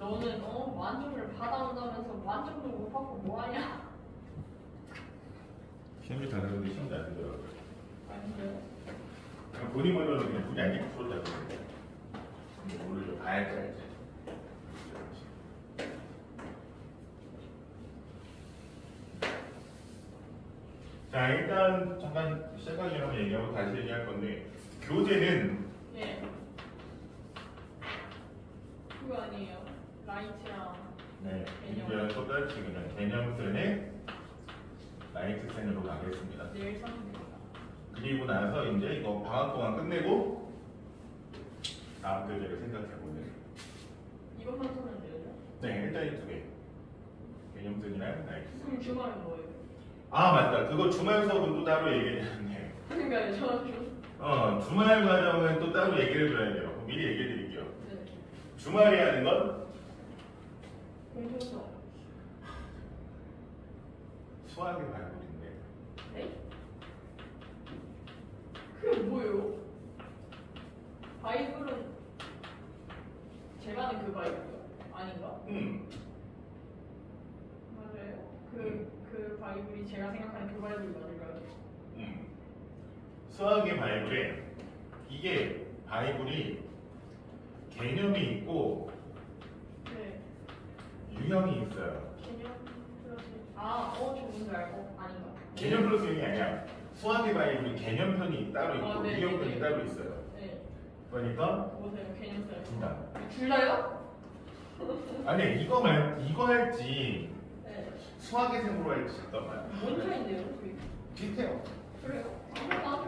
너는 만점을 받아온다면서 만점도 못 받고 뭐하냐? 시험지 다 그러는데 시험지 안 되더라고요. 아닌데요? 그냥 본인 말로는 그냥 본이 안 읽고 풀었다고 그러는데 모르죠. 봐야지 알지. 자, 일단 잠깐 시작하기 전에 얘기하고 다시 얘기할 건데 교재는 네. 그거 아니에요? 라이트랑 네, 개념. 이제는 똑같이 그냥 개념선의 라이트선으로 가겠습니다. 내일 선생님입니다. 그리고 나서 이제 이거 방학 동안 끝내고 다음 교재를 생각해보는. 이것만 쓰면 돼요? 네, 일단 이 두 개. 개념선이랑 라이트선. 그럼 주말은 뭐예요? 아, 맞다. 그거 주말 수업은 또 따로 얘기해야겠네. 그러니까요, 저 주말 과정은 또 따로 얘기를 해줘야 돼요. 미리 얘기해 드릴게요. 네. 주말에 하는 건 공통점. 수학의 발굴인데. 네? 그게 뭐예요? 바이블은 제가 아는 그 바이블이요? 아닌가? 맞아요. 그 바이블이 제가 생각하는 그 바이블이 맞을까요? 수학의 바이블에 이게 바이블이 개념이 있고 네. 유형이 있어요. 개념 플러스 저 뭔지 알고 아닌가? 개념 플러스 유형이 아니야. 수학의 바이블이 개념편이 따로 있고 네, 유형편이 네. 따로 있어요. 네. 그러니까 보세요. 개념 써요. 둘 다. 둘 다요? 아니 이거 할지 네. 수학의 셈으로 할지 잠깐만. 뭔 차인데요? 그게? 비슷해요. 그래요? 아무나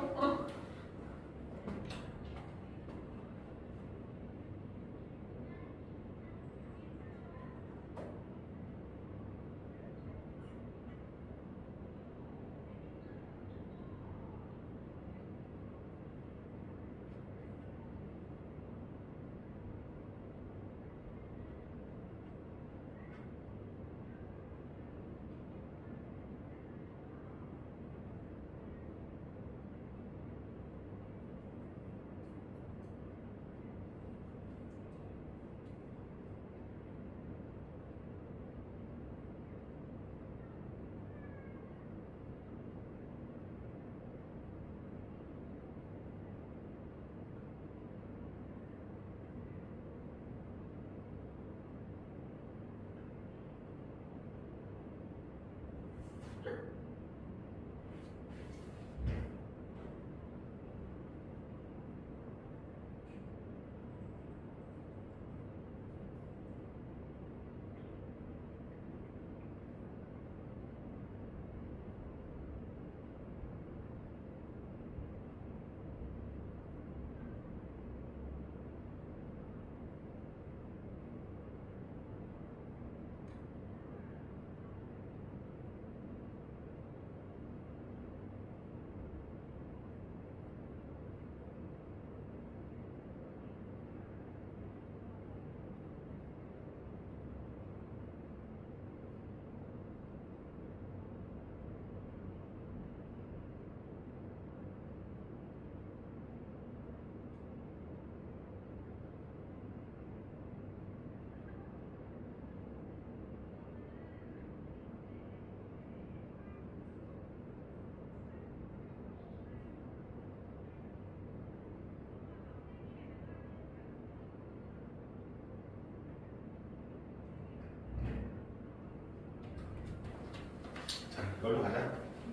이걸로 가자.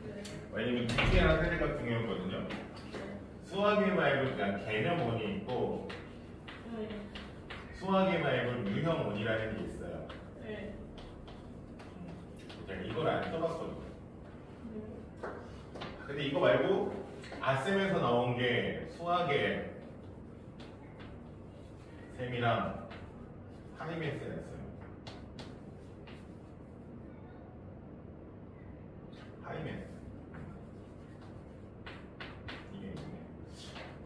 네. 왜냐면 기계랑 세대가 중요하거든요. 수학의 바이블 그러니까 개념원이 있고 네. 수학의 바이블 유형원이라는 게 있어요. 네. 제가 이걸 안 써봤거든요. 네. 근데 이거 말고 아셈에서 나온 게 수학의 셈이랑 하이메스가 있어요. 하이메스. 이게 있네.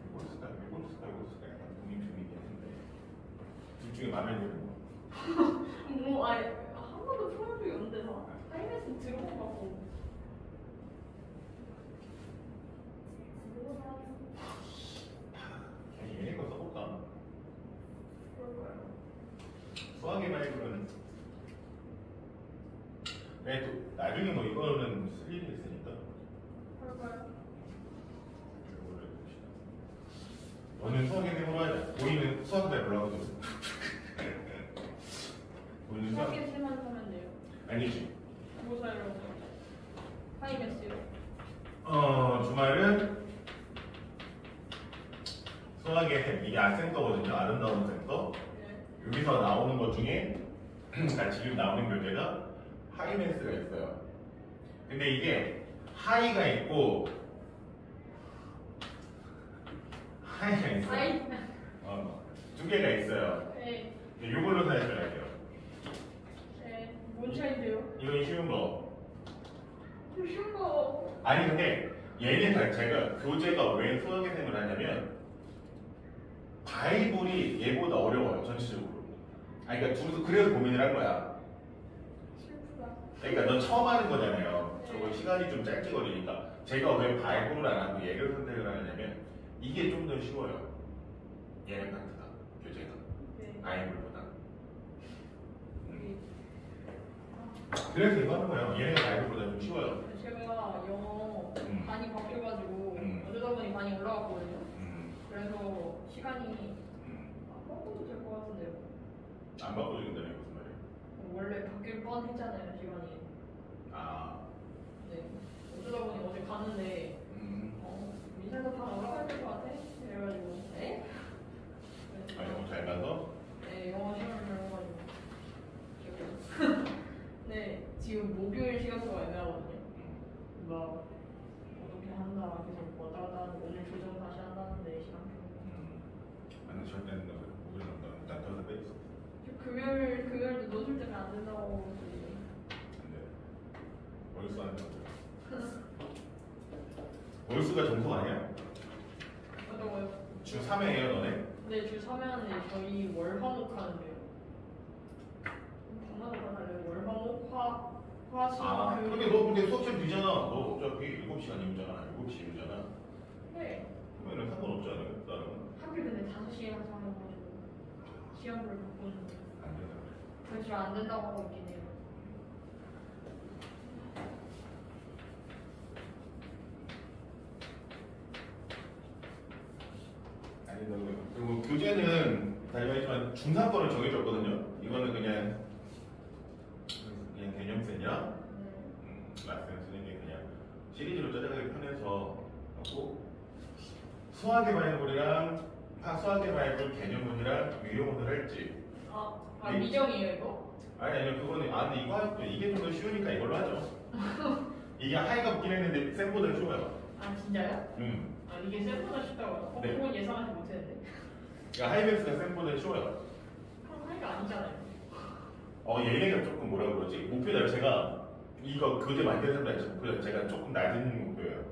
이걸 쓸까? 약간 고민 중이긴 한데 둘 중에 마음에 드는 거. 한 번도 풀어본 적이 없는데 하이메스 들어본 것 같고. 그냥 얘네 거 써볼까? 그럴까요? 수학의 바이블은 네, 또 나중에 뭐 이거는 쓸 일이 있으니까 그럴까요? 이거를 봅시다. 너는 수학의 힘으로 하자. 본인은 수학 잘 몰라거든. 본인은 수학 수학의 세만 하면 돼요. 아니지. 모사이라고 하이메스요. 주말은 수학의 햄. 이게 센터거든요. 아름다운 센터. 네. 여기서 나오는 것 중에 지금 나오는 교재가 하이메스가 있어요. 근데 이게 하이가 있고 하이가 있어요. 하이. 두 개가 있어요. 네. 이걸로 사실할게요. 네. 뭔 차인데요? 이건 쉬운 거. 쉬운 거. 아니 근데 얘네 자체가 교재가 왜 수학의 셈을 하냐면 바이블이 얘보다 어려워요 전체적으로. 아니 그러니까 둘도 그래서 고민을 한 거야. 슬프다. 그러니까 넌 처음 하는 거잖아요. 저거 시간이 좀 짧게 걸리니까. 제가 왜 바이블을 안 하고 얘를 선택을 하냐면 이게 좀 더 쉬워요. 얘네 파트가 교재가 네. 바이블보다. 그래서 이거 하는 거예요. 얘네가 바이블보다 좀 쉬워요. 제가 영어 많이 바뀌어가지고 어쩌다 보니 많이 올라갔거든요. 그래서 시간이 안 바꿔도 될 것 같은데요. 안 바꿔도 된다는 게 무슨 말이에요? 원래 바뀔 뻔했잖아요 시간이. 아, 네. 어쩌다 보니 어제 갔는데 민사가 다 올라갈 것 같아. 그래가지고 네? 아 영어 잘 가서? 네 영어 시간을 배워가지고 네 지금 목요일 시간표가 애매하거든요. 막 어떻게 한다 계속 왔다 갔다 하는데 오늘 조정 다시 한다는데 시간표. 아니 절대 안 된다고. 오늘 난 더서 빼 있어. 금요일도 노출 때문에 안 된다고 소리. 안 돼. 월수 안 된다고. 월수가 정석 아니야? 어쩌고요? 주 3회예요 너네? 네, 주 3회 하는데 저희 월화목 하는데요. 방학을 하려고 월화목 화수 아, 근데 너 근데 수업 시험 뒤잖아. 너 어차피 7시간 이후잖아. 7시 이후잖아. 네. 그러면 상관없지 않아요? 나는 하필 근데 5시에 가서 해가지고 시험을 바꾸는데 안 된다. 그래서 안 된다고 하고 있긴 해요. 아니 너 그리고 교재는 다이어트만 중3 거를 정해줬거든요. 이거는 그냥 개념센이랑 라센 쓰는 게 그냥 시리즈로 짜자하기 편해서 하고 수학의 바이블이랑 수학의 바이블 개념문이랑 유형문을 할지. 네. 미정이에요 이거? 아니 그거는 근데 이게 좀 더 쉬우니까 이걸로 하죠. 이게 하이가 붙긴 했는데 쌤보다 쉬워요. 아 진짜요? 이게 쌤보다 쉽다고요? 네. 그건 예상하지 못했는데. 그러니까 하이맥스가 쌤보다 쉬워요. 그럼 하이가 아니잖아요. 얘네가 조금 뭐라 그러지? 목표 자체가 이거 교재 만드는 사람 자체 목표 자체가 조금 낮은 목표예요.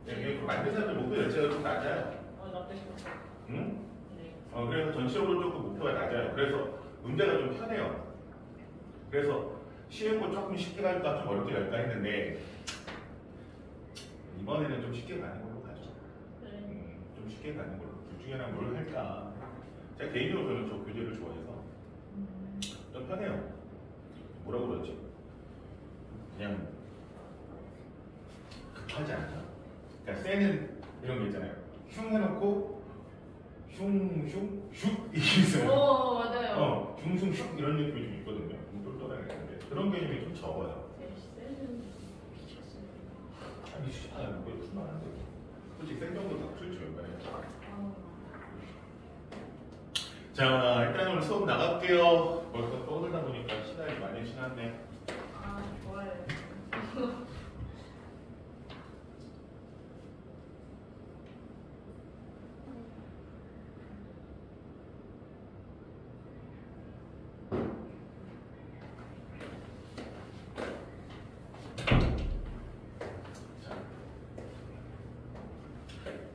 이게 만드는 사람들 목표 자체가 좀 낮아요. 나때 싶었어. 응? 네. 그래서 전체적으로 조금 목표가 낮아요. 그래서 문제가 좀 편해요. 그래서 쉬운 거 조금 쉽게 갈까 좀 어렵게 갈까 했는데 이번에는 좀 쉽게 가는 걸로 가죠. 네. 좀 쉽게 가는 걸로. 둘 중에 하나 뭘 할까? 제가 개인적으로 저는 저 교재를 좋아해서 좀 편해요. 뭐라고 그러지? 그냥 급하지 않아. 그러니까 쎄는 이런 거 있잖아요. 흉 해놓고 흉 이게 있어요. 맞아요. 흉 이런 느낌이 좀 있거든요. 좀 똘똘하게 있는데 그런 개념이 좀 적어요. 쌤은 미쳤어요. 아니 시간은 왜 풀면 안 돼? 솔직히 쌤 정도 다 풀죠 이번에. 자 일단 오늘 수업 나갈게요. 벌써 떠들다 보니까 시간이 많이 지났네. 좋아요.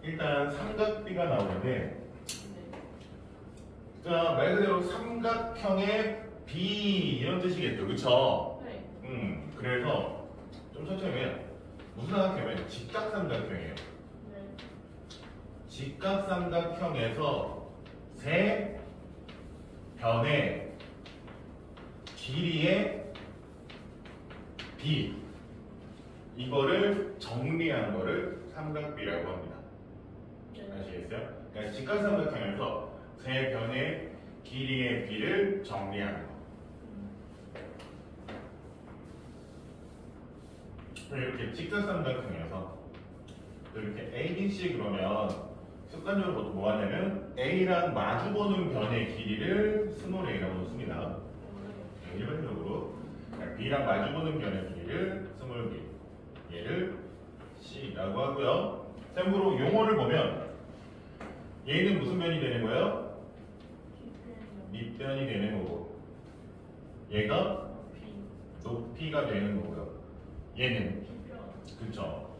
일단 삼각비가 나오는데 자, 말 그대로 삼각형의 비 이런 뜻이겠죠, 그쵸? 네. 그래서 좀 천천히 해요. 무슨 삼각형이에요? 직각삼각형이에요. 네. 직각삼각형에서 세 변의 길이의 b 이거를 정리한 거를 삼각비라고 합니다. 아시겠어요? 그러니까 직각삼각형에서 세 변의 길이의 b를 정리하는 거. 이렇게 직각삼각형에서 이렇게 A, B, C 그러면 습관적으로 보통 뭐 하냐면 A랑 마주보는 변의 길이를 스몰 a라고 씁니다. 일반적으로 B랑 마주보는 변의 길이를 스몰 b 얘를 C라고 하고요. 참고로 용어를 보면 얘는 무슨 변이 되는 거예요? 밑변이 되는 거고 얘가 높이가 되는 거고요. 얘는 그쵸?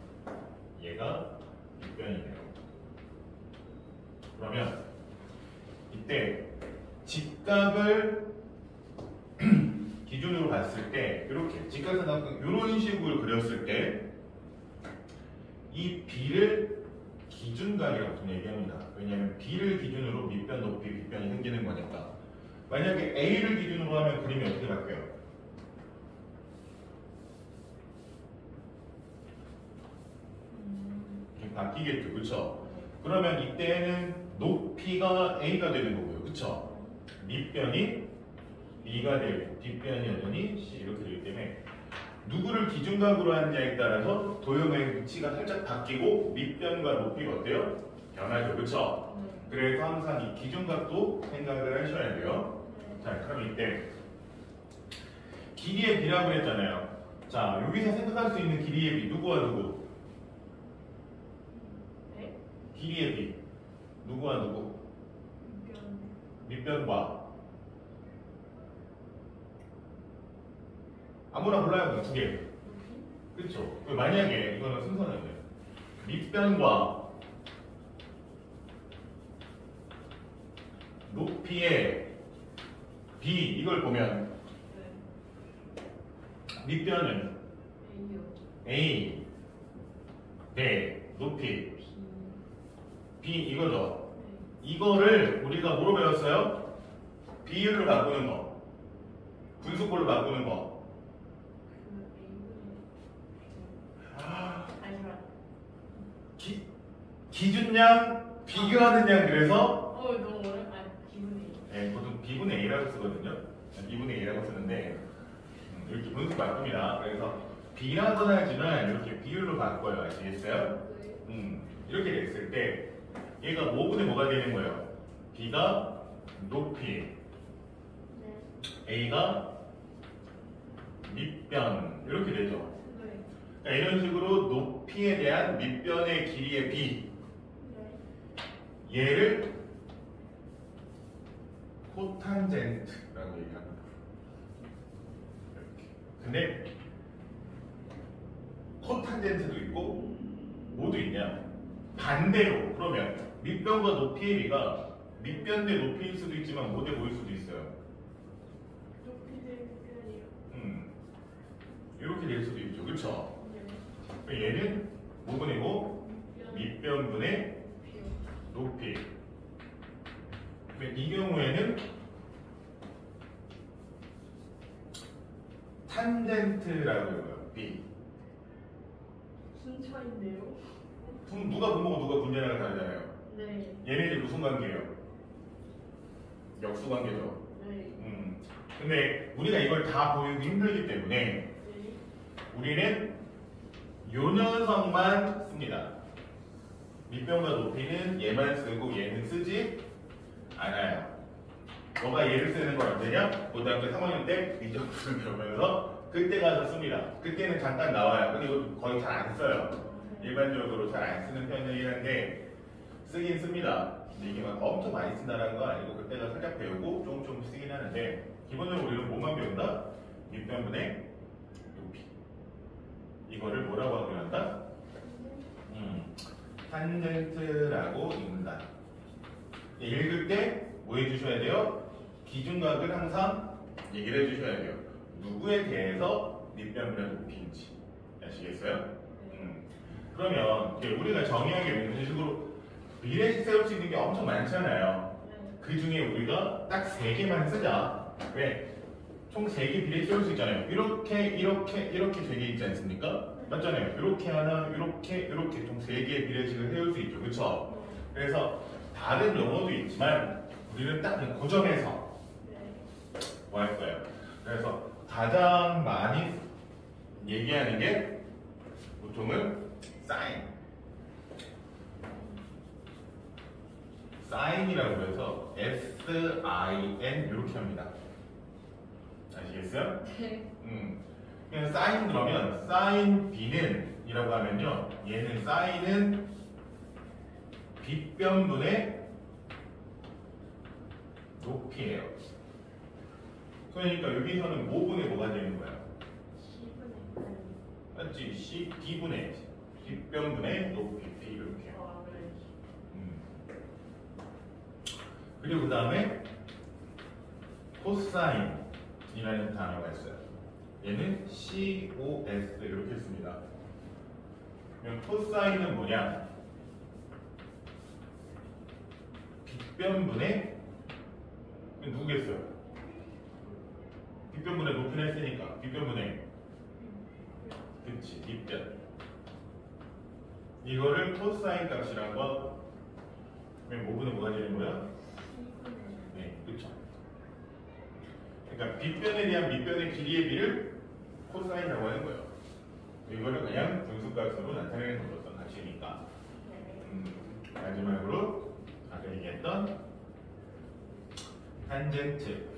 얘가 밑변이네요. 그러면 이때 직각을 기준으로 봤을 때 이렇게 직각삼각형 이런 식으로 그렸을 때 이 B를 기준각이라고 보통 얘기합니다. 왜냐하면 B를 기준으로 밑변, 높이, 윗변이 생기는 거니까. 만약에 A를 기준으로 하면 그림이 어떻게 바뀌어요? 바뀌겠죠, 그렇죠? 그러면 이때는 높이가 A가 되는 거고요, 그렇죠? 밑변이 B가 되고 뒷변이 여전히 C 이렇게 되기 때문에 누구를 기준각으로 하느냐에 따라서 도형의 위치가 살짝 바뀌고 밑변과 높이가 어때요? 변하죠, 그렇죠? 그래서 항상 이 기준각도 생각을 하셔야 돼요. 자, 그럼 이때 길이의 B라고 했잖아요. 자, 여기서 생각할 수 있는 길이의 B 누구와 누구? 길이의 B 누구와 누구? 밑변과 아무나 골라요. 두 개. 그렇죠. 만약에 이거는 순서는 밑변과 높이의 B 이걸 보면 밑변은 A 대 높이 B 이거죠. 이거를 우리가 뭐로 배웠어요? 비율을 바꾸는 거, 분수꼴로 바꾸는 거. 기준량 비교하는 양 그래서 너무 어려워. 기분이. 네, 보통 B분의 A라고 쓰거든요. B분의 A라고 쓰는데 이렇게 분수 바꿉니다. 그래서 B라고는 하지만 이렇게 비율로 바꿔요. 아시겠어요? 이렇게 됐을 때 얘가 뭐분의 뭐가 되는 거예요? B가 높이, A가 밑변 이렇게 되죠. 그러니까 이런 식으로 높이에 대한 밑변의 길이의 B 얘를 코탄젠트라고 얘기합니다. 이렇게. 근데 코탄젠트도 있고 뭐도 있냐? 반대로 그러면 밑변과 높이의 비가 밑변 대 높이일 수도 있지만 뭐 대 뭐일 수도 있어요. 이렇게 될 수도 있죠. 그렇죠? 얘는 뭐분이고 밑변분의 높이. 이 경우에는 탄젠트라고 해요. B. 무슨 차인데요? 누가 분모고 누가 분자냐가 다르잖아요. 네. 얘네들 무슨 관계예요? 역수 관계죠. 네. 근데 우리가 이걸 다 보이기 힘들기 때문에 우리는 요 녀석만 씁니다. 밑변과 높이는 얘만 쓰고 얘는 쓰지 않아요. 너가 얘를 쓰는 건 언제냐? 고등학교 3학년 때 미적분을 배우면서 그때 가서 씁니다. 그때는 잠깐 나와요. 근데 이거 거의 잘 안 써요. 일반적으로 잘 안 쓰는 편이긴 한데 쓰긴 씁니다. 근데 이게 막 엄청 많이 쓴다는 건 아니고 그때가 살짝 배우고 조금 쓰긴 하는데 기본적으로 우리는 뭐만 배운다? 밑변분의 높이. 이거를 뭐라고 하기로 한다? 탄젠트라고 읽는다. 읽을 때 뭐 해주셔야 돼요? 기준각을 항상 얘기를 해주셔야 돼요. 누구에 대해서 밑변분의 높이인지. 아시겠어요? 그러면 우리가 정의하기 위해 이런 식으로 비례식 세울 수 있는 게 엄청 많잖아요. 그 중에 우리가 딱 3개만 쓰자. 왜? 총 3개 비례 세울 수 있잖아요. 이렇게 3개 있지 않습니까? 맞잖아요. 이렇게 하나, 이렇게 총 3개의 비례식을 세울 수 있죠. 그쵸? 그래서 다른 용어도 있지만 우리는 딱 그 점에서 뭐 할 거예요? 그래서 가장 많이 얘기하는 게 보통은 sign이라고 해서 sin 이렇게 합니다. 아시겠어요? 네. 그냥 sin 그러면 sin b는 이라고 하면요, 얘는 sign은 빗변분의 높이에요. 그러니까 여기서는 뭐분의 뭐가 되는 거야? 맞지? C, D분의 빗변분의 높이 D 이렇게. 그리고 그 다음에 코사인이라는 단어가 있어요. 얘는 COS 이렇게 씁니다. 그럼 코사인은 뭐냐? 빗변분의 누구겠어요? 빗변분의 높이를 했으니까 빗변분의 그치 빗변 이거를 코사인 값이라고 하고 그러면 뭐분의 뭐가 되는 거야? 네, 그쵸. 그러니까 빗변에 대한 밑변의 길이의 비를 코사인이라고 하는 거예요. 이거를 그냥 분수값으로 나타내는 것으로서 가치니까. 마지막으로 아까 얘기했던 탄젠트.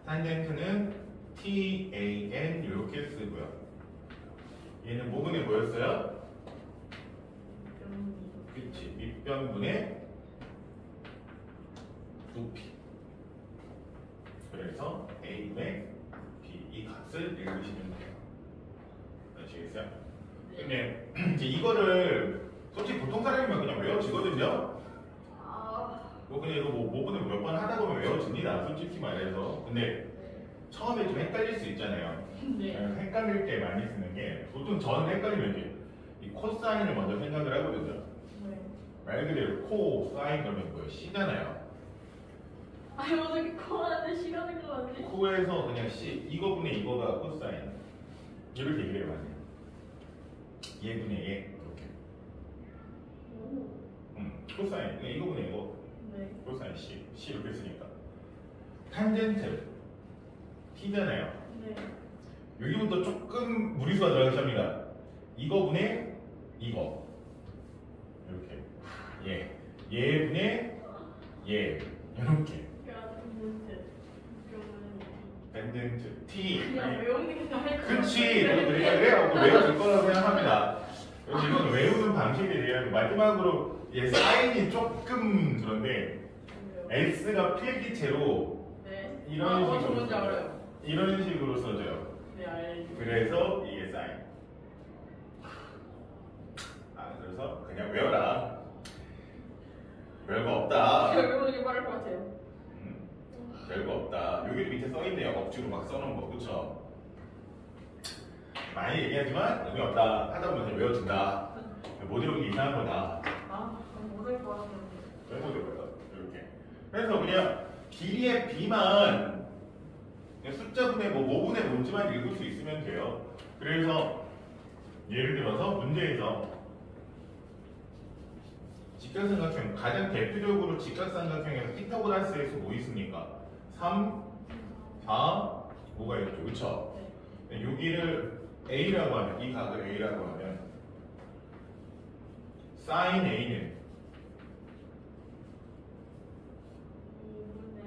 탄젠트는 TAN 이렇게 쓰고요. 얘는 뭐분의 뭐였어요? 그치, 밑변분의 높이. 그래서 A분의 B 이 값을 읽으시면 돼요. 아시겠어요? 근데 이제 이거를 솔직히 보통 사람이면 그냥 외워지거든요. 뭐 그냥 이거 뭐분을 몇 번 하다 보면 외워집니다. 솔직히 말해서. 근데 처음에 좀 헷갈릴 수 있잖아요. 네. 헷갈릴 때 많이 쓰는 게 보통 저는 헷갈리면 이제 이 코사인을 먼저 생각을 하거든요. 네. 말 그대로 코사인 그러면 뭐예요? C잖아요. 아니 어떻게 코하는데 시간을 끌었지? 코에서 그냥 C 이거분의 이거가 코사인 이렇게 얘기를 해요. 많이. 얘분의 얘 이렇게. 코사인 그냥 이거분의 이거 네. 코사인 C 이렇게 쓰니까. 탄젠트 T잖아요. 네. 여기부터 조금 무리수가 들어가기 시작합니다. 이거분의 이거 이렇게 얘분의 얘 이렇게 밴덴트 T 그냥 외우는 게 나을 것 그치 그래요 외워질 거라고 생각합니다. 이건 외우는 방식에 대한 마지막으로 얘 사인이 조금 그런데 S가 필기체로 네. 이런 저 식으로 뭔지 알아요. 이런 식으로 써져요. 네, 알죠. 그래서 이게 사인. 그래서 그냥 외워라. 별거 없다. 외우는 게 빠를 것 같아요. 별거 없다. 여기 밑에 써있네요. 억지로 막 써놓은 거, 그쵸? 많이 얘기하지만 의미 없다. 하다 보면 그냥 외워진다. 못 외우는 게 이상한 거다. 모를 것 같아요. 왜 못 외워요? 이렇게. 그래서 그냥 길이의 B만 숫자분의 뭐분의 뭔지만 읽을 수 있으면 돼요. 그래서 예를 들어서 문제에서 직각삼각형 가장 대표적으로 직각삼각형에서 피타고라스에서 뭐 있습니까? 3, 4, 5가 있죠. 그쵸? 네. 여기를 A라고 하면 이 각을 A라고 하면 sin A는 5분의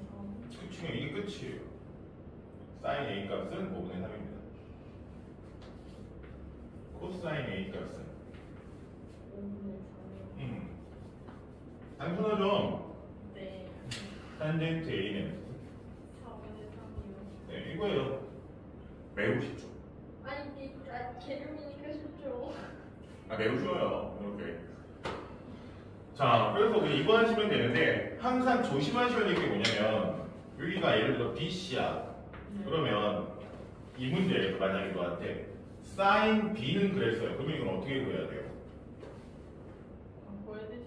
3. 그치 이게 끝이에요. sin A 값은 5분의 3입니다. 코사인 A 값은 5분의 3이요. 단순하죠? 네. 탄젠트 A는 4분의 3이요. 네, 이거예요. 매우 쉽죠. 아니, 개념이니까 쉽죠. 매우 쉬워요. 이렇게. 자, 그래서 그냥 이거 하시면 되는데 항상 조심하셔야 될 게 뭐냐면 여기가 예를 들어 BC야. 그러면 이 문제에서 만약에 너한테 sin B는 그랬어요. 그러면 이건 어떻게 구해야 돼요? 보여야 되죠.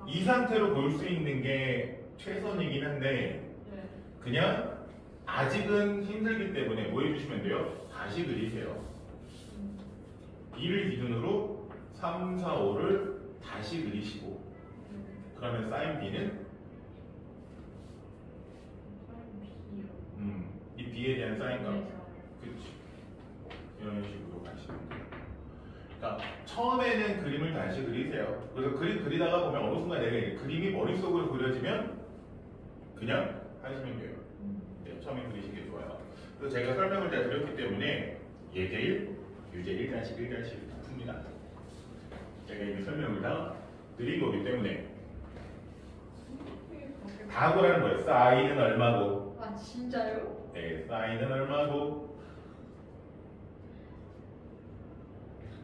이 상태로 볼 수 있는 게 최선이긴 한데 네. 그냥 아직은 힘들기 때문에 뭐 해주시면 돼요? 다시 그리세요. 2를 기준으로 3, 4, 5를 다시 그리시고 그러면 사인 B는 이 B에 대한 사인값 그렇지 이런 식으로 가시면 돼요. 그러니까 처음에는 그림을 다시 그리세요. 그래서 그림 그리다가 보면 어느 순간 내가 이제 그림이 머릿속으로 그려지면 그냥 하시면 돼요. 네, 처음에 그리시는 게 좋아요. 그래서 제가 설명을 다 드렸기 때문에 예제1, 유제1-1-1 다 풉니다. 제가 이미 설명을 다 드린 거기 때문에 다 구하는 거예요. 사인은 얼마고? 아 진짜요? 네, 사인은 얼마고?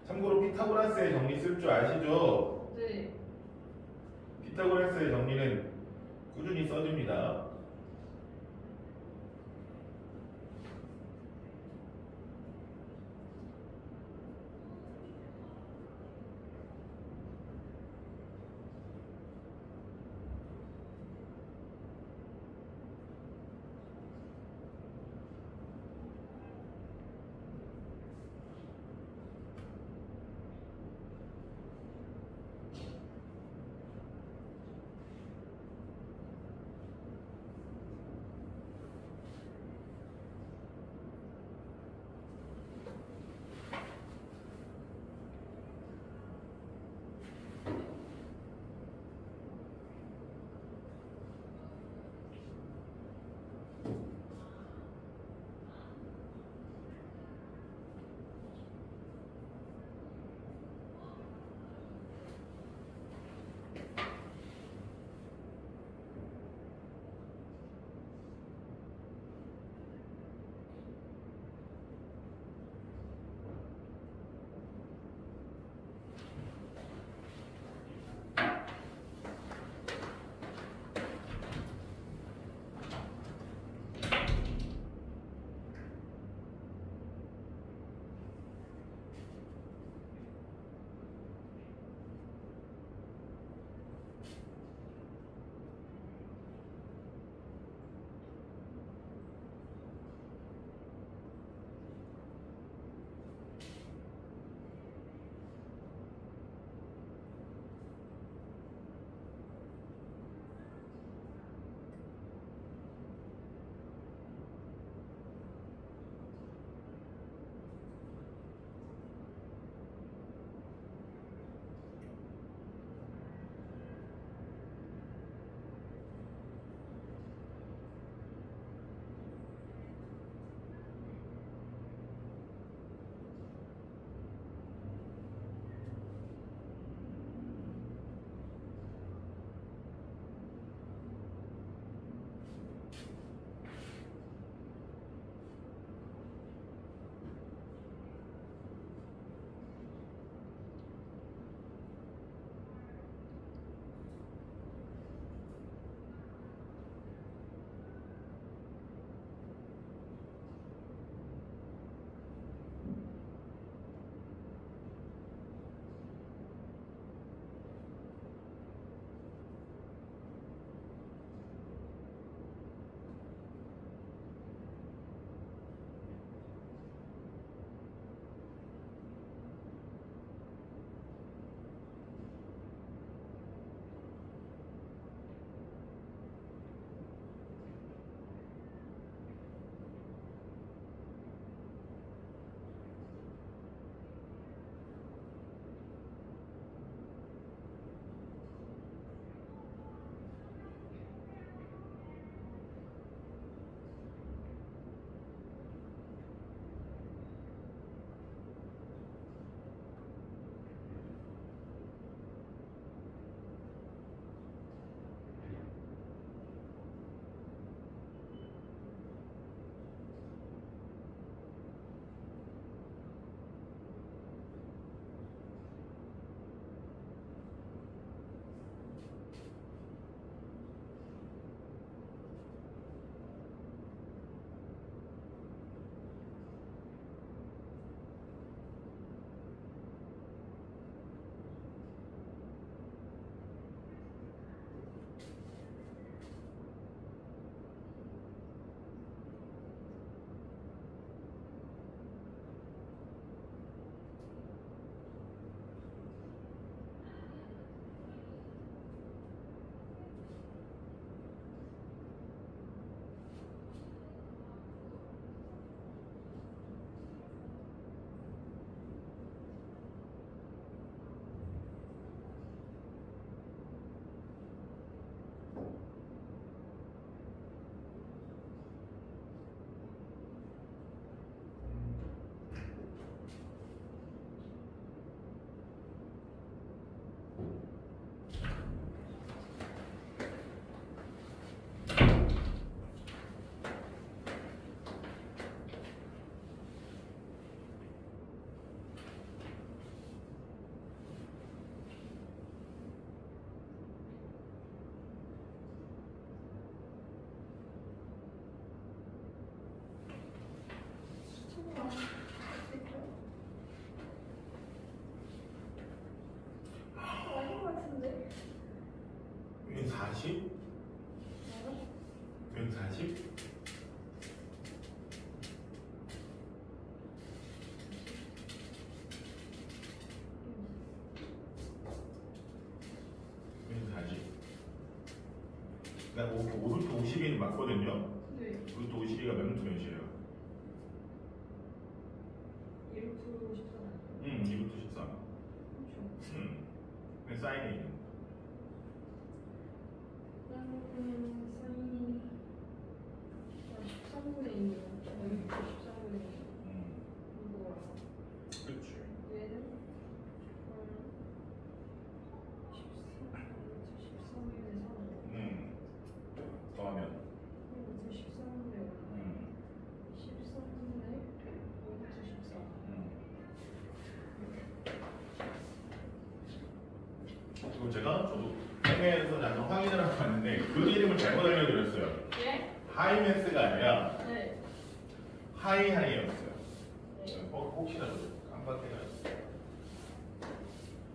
참고로 피타고라스의 정리 쓸 줄 아시죠? 네. 피타고라스의 정리는 꾸준히 써줍니다. 그러니까 루트 50이 맞거든요. 네. 루트 52가 몇 루트 몇이에요? 1루트 14. 2루트 13. 그렇죠. 사인이 있는. 사인이 13분의 2요. 여기 13분의 2. 이거랑 그렇지. 얘는 13분의 3. 더하면. 13분의 5. 13분의 5루트 14. 그리고 저도 쌤에서 약간 확인을 하고 왔는데 그 이름을 잘못 알려드렸어요. 예? 하이메스가 아니라 네. 하이하이였어요. 네. 혹시라도 깜빡해가지고.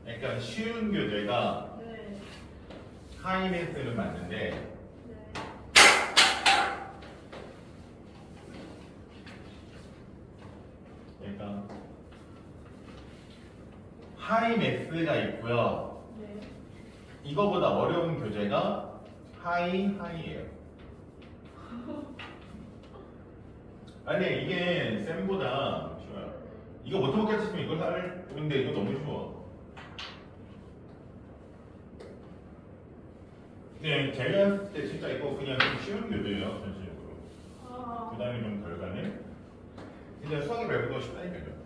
약간 쉬운 교재가 네. 하이메스는 맞는데 네. 약간 하이메스가 있고요. 네. 이거보다 어려운 교재가 하이예요. 아니 이게 쌤보다 쉬워요. 이거 못 해먹겠으면 이걸 할 근데 이거 너무 쉬워. 네, 제가 했을 때 진짜 이거 그냥 좀 쉬운 교재예요, 전체적으로. 그 다음에 좀 덜 가네. 근데 수학이 말고도 쉽다니까요.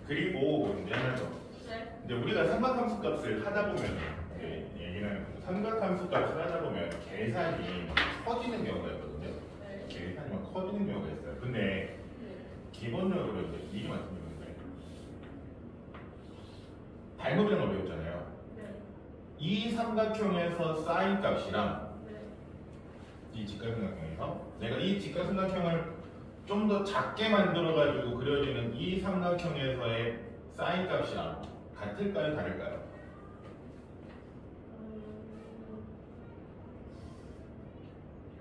그리고 이제 하나 더. 네. 이제 우리가 삼각함수 값을 하다 보면 얘기를 하는 거죠. 삼각함수 값을 하다 보면 계산이 막 커지는 경우가 있거든요. 네. 계산이 막 커지는 경우가 있어요. 근데 기본적으로 이제 미리 말씀드렸는데 발목이라는 걸 배웠잖아요. 네. 이 삼각형에서 사인 값이랑 네. 이 직각삼각형에서 내가 이 직각삼각형을 좀 더 작게 만들어가지고 그려지는 이 삼각형에서의 사인 값이랑 같을까요? 다를까요?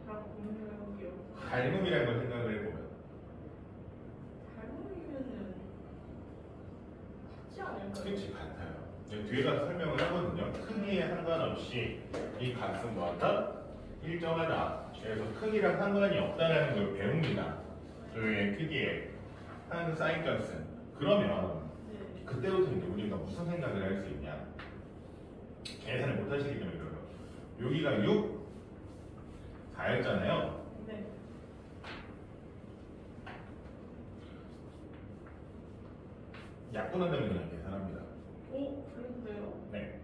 공유력이요. 닮음이라는 걸 생각을 해보면 닮으면은 같지 않을까요? 그치 같아요. 뒤에 가서 설명을 하거든요. 크기에 상관없이 이 값은 뭐하다? 일정하다. 그래서 크기랑 상관이 없다는 걸 배웁니다. 그 크기에 한 사인 값은 그러면 네. 그때부터 이제 우리가 무슨 생각을 할 수 있냐? 계산을 못 하시기 때문에 그래요. 여기가 6, 4였잖아요. 네. 약분한다면 그냥 계산합니다. 오, 그런데요? 네.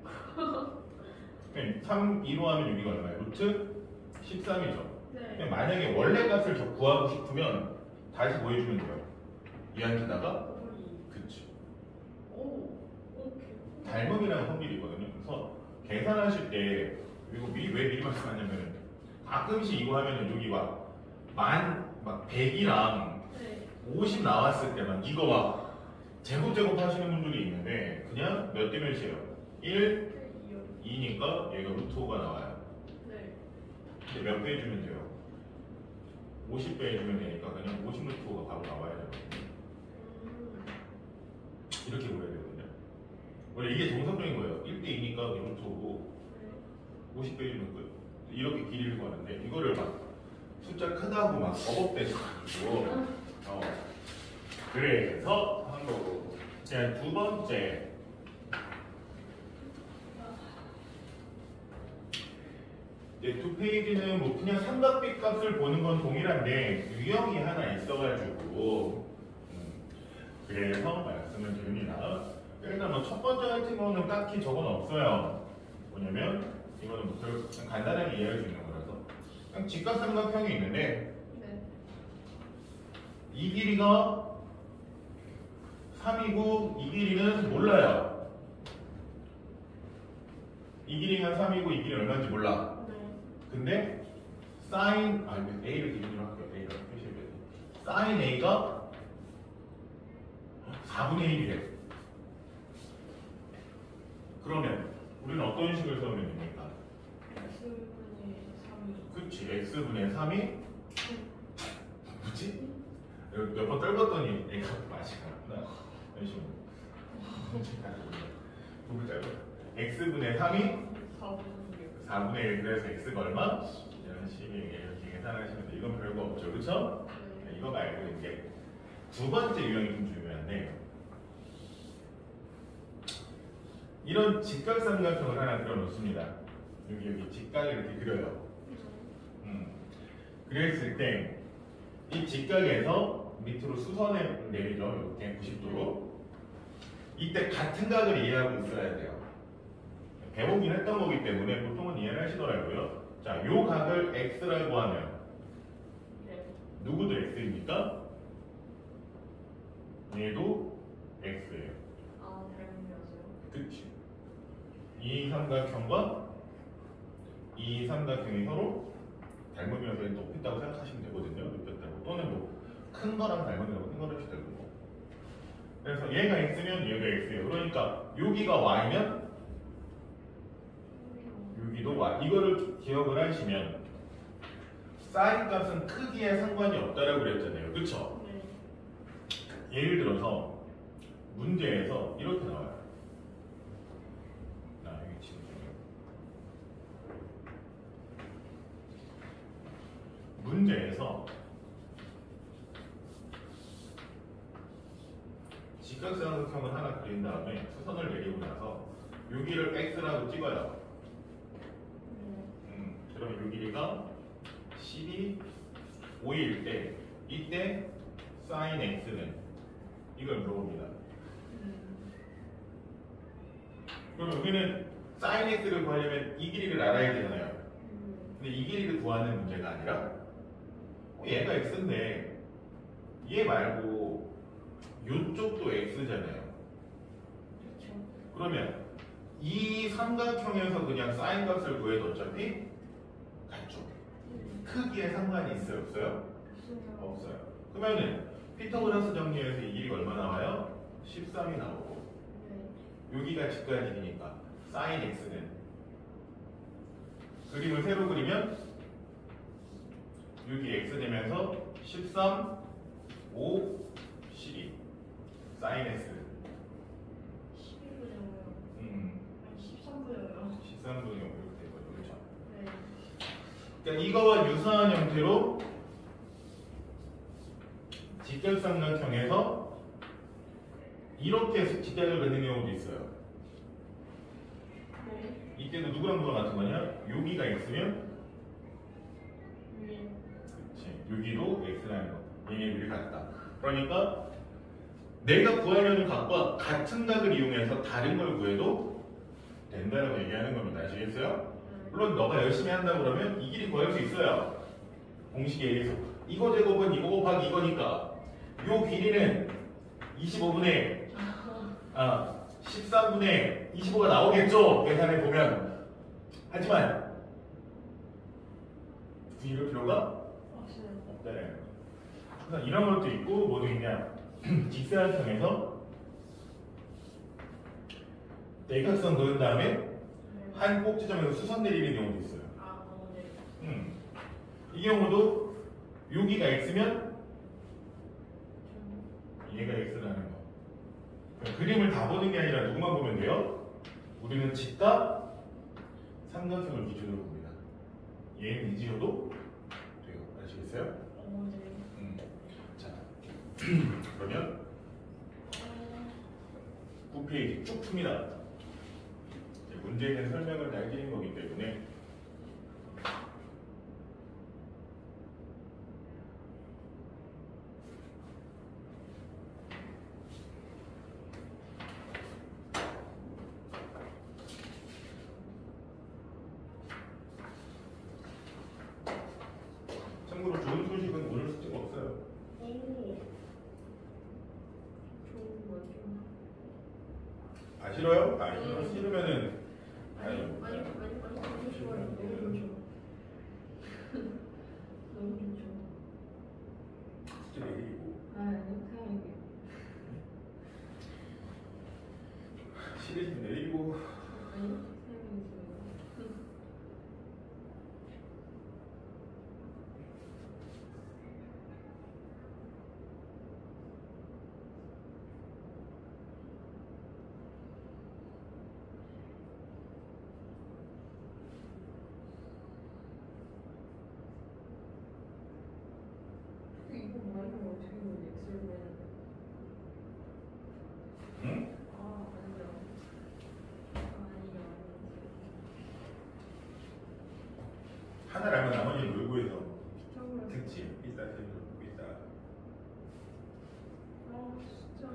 3, 2로 하면 여기가 얼마예요? 루트 13이죠. 네. 만약에 원래 값을 구하고 싶으면 다시 보여주면 돼요. 이한테다가 그치. 오, 오케이. 닮음이라는 성질이 있거든요. 그래서 계산하실 때 이거 왜 미리 말씀하냐면 가끔씩 이거 하면은 여기 막 100이랑 네. 50 나왔을 때만 이거 막 제곱 하시는 분들이 있는데 그냥 몇 대 몇이에요? 1, 2니까 얘가 루트 5가 나와요. 네. 근데 몇 배 해주면 돼요? 50배 해주면 되니까 그냥 50 루트 5가 바로 나와야 되거든요. 이렇게 보여야 되거든요. 원래 이게 정석적인 거예요. 1대 2니까 루트 5고 50배 해주면 끝. 이렇게 길이를 구하는데 이거를 막 숫자 크다고 막 어법대서가지고 그래서 한 거고. 자, 두 번째. 이제 두 페이지는 뭐 그냥 삼각비 값을 보는 건 동일한데 유형이 하나 있어가지고 그래서 말씀을 드립니다. 일단 뭐 첫 번째 같은 경우는 딱히 저건 없어요. 뭐냐면 이거는 뭐 그냥 간단하게 이해할 수 있는 거라서 그냥 직각삼각형이 있는데 네. 이 길이가 3이고 이 길이는 몰라요. 이 길이가 3이고 이 길이 얼마인지 몰라. 네. 근데 사인 A를 기준으로 할게요. A가 표시해야 돼. 사인 A가 4분의 1이래. 그러면 우리는 어떤 식을 써면 됩니까? X분의 3이. 그치, X분의 3이 뭐지? 몇 번 떨궜더니 A가 맛이 갔구나. 이런 식으로. 부분 짧아. X분의 3이 4분의 1 그래서 x가 얼마? 이런 식의 이렇게 계산하시면 돼. 이건 별거 없죠, 그렇죠? 이거 말고 이제 두 번째 유형이 좀 중요한데 이런 직각삼각형을 하나 그려놓습니다. 여기 직각을 이렇게 그려요. 그랬을 때 이 직각에서 밑으로 수선을 내리죠. 이렇게 90도로. 이때 같은 각을 이해하고 있어야 돼요. 배우긴 했던 거기 때문에 보통은 이해를 하시더라고요. 자, 요 각을 x라고 하면 누구도 x입니까? 얘도 x예요. 아, 닮으면서요? 그치. 이 삼각형과 이 삼각형이 서로 닮으면서 높였다고 생각하시면 되거든요. 높였다고. 또는 뭐 큰 거랑 닮으려고 큰 거를 해도 되고. 그래서 얘가 x면 얘가 x예요. 그러니까 여기가 y면 여기도 y. 이거를 기억을 하시면 사인 값은 크기에 상관이 없다라고 그랬잖아요. 그쵸? 네. 예를 들어서 문제에서 이렇게 나와요. 여기 지금 문제에서 직각삼각형을 하나 그린 다음에 수선을 내리고 나서 여기를 x라고 찍어요. 그럼 요 길이가 12, 5일 때 이때 sin x는 이걸 물어봅니다. 그럼 여기는 sin x를 구하려면 이 길이를 알아야 되잖아요. 근데 이 길이를 구하는 문제가 아니라 얘가 x인데 얘 말고 요쪽도 x잖아요. 그렇죠. 그러면 이 삼각형에서 그냥 sin 값을 구해도 어차피 같죠. 크기에 상관이 있어요? 없어요? 없어요. 그러면은 피타고라스 정리에서 이 길이가 얼마 나와요? 13이 나오고 여기가 직각이니까 sin x는 그림을 새로 그리면 여기 x 되면서 13, 5, 12 sin x 12분의 5요. 음, 아니 13분의 5요. 13분의 5 이렇게 되거든요. 그렇죠? 네. 그러니까 이거와 유사한 형태로 직각삼각형에서 이렇게 직각을 그리는 경우도 있어요. 네. 이때도 누구랑 누가 같은 거냐? 여기가 x면 위에. 그렇지. 여기도 x라는 거. 얘네들이 같다. 그러니까 내가 구하려는 각과 같은 각을 이용해서 다른 걸 구해도 된다고 얘기하는 겁니다. 아시겠어요? 물론 너가 열심히 한다 그러면 이 길이 구할 수 있어요. 공식에 의해서. 이거 제곱은 이거 곱하기 이거니까 요 길이는 25분의 13분의 25가 나오겠죠? 계산해 보면. 하지만 굳이 이럴 필요가 없다는 거예요. 이런 것도 있고 뭐도 있냐? 직사각형에서 대각선 그은 다음에 한 꼭지점에서 수선 내리는 경우도 있어요. 아, 네. 이 경우도 여기가 x면 얘가 x라는 거. 그러니까 그림을 다 보는 게 아니라 누구만 보면 돼요? 우리는 직각 삼각형을 기준으로 봅니다. 얘는 이지어도 돼요. 아시겠어요? 네. 자, 그러면 9페이지 쭉 풉니다. 문제에 대한 설명을 다 해드린 거기 때문에 참고로 좋은 소식은 오늘 숙제가 없어요. 오. 좋은 거 좀. 아 싫어요? 아 싫으면은 많이 좋아요. 너무 좋죠. 너무 좋죠. 숙제 내리고 아니요, 사양이요. 싫으시면 내리고 아니요, 사양이요. 하나를 알면 나머지는 놀고 해서 정말. 특집 삐싸 세고 삐싸. 아 진짜.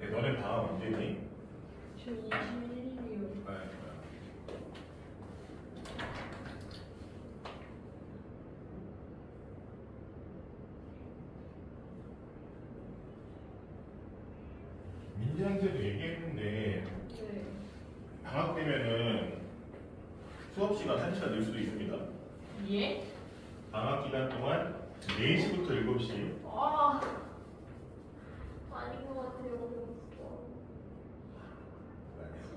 네, 너네 방학 언제니? 저 21일이요. 아, 민지한테도 얘기했는데 네. 방학 되면은 수업 시간 1시간 늘 수도 있습니다. 예? 방학 기간 동안 4시부터 7시. 아 아닌 것 같아요.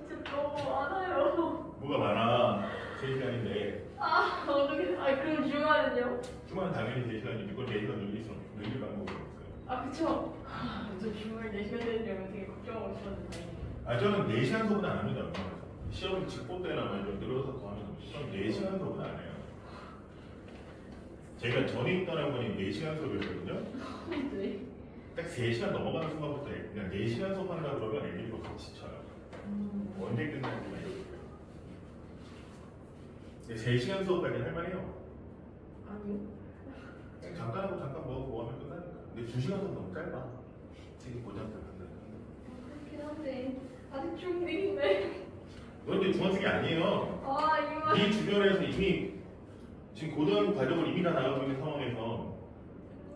진짜 너무 많아요. 뭐가 많아. 3시간인데. 아 어떻게? 아 그럼 주말은요? 주말은 당연히 3시간이지. 그걸 4시간 늘릴 방법이 없어요. 아 그쵸. 저 주말 4시간 되는 줄 알고 되게 걱정하고 있었는데. 아, 저는 4시간 수업은 안 합니다. 시험 직보 때나 좀 늘어서 더 하면 시험 4시간 수업은 안 해요. 제가 전에 있던 학원이 4시간 수업이었거든요. 네. 딱 3시간 넘어가는 순간부터 그냥 4시간 수업 한다 그러면 애들이 막 지쳐요. 언제 끝날지 모르겠어요. 3시간 수업까지 할만해요. 아니요. 그냥 잠깐 하고 잠깐 뭐 하면 끝나니까. 근데 2시간 수업 너무 짧아. 되게 고장들 한다. 그렇긴 한데 아직 중1인데. 너 이제 중학생이 아니에요. 아 이거. 이 주변에서 이미 지금 고등 과정을 이미 다 나가고 있는 상황에서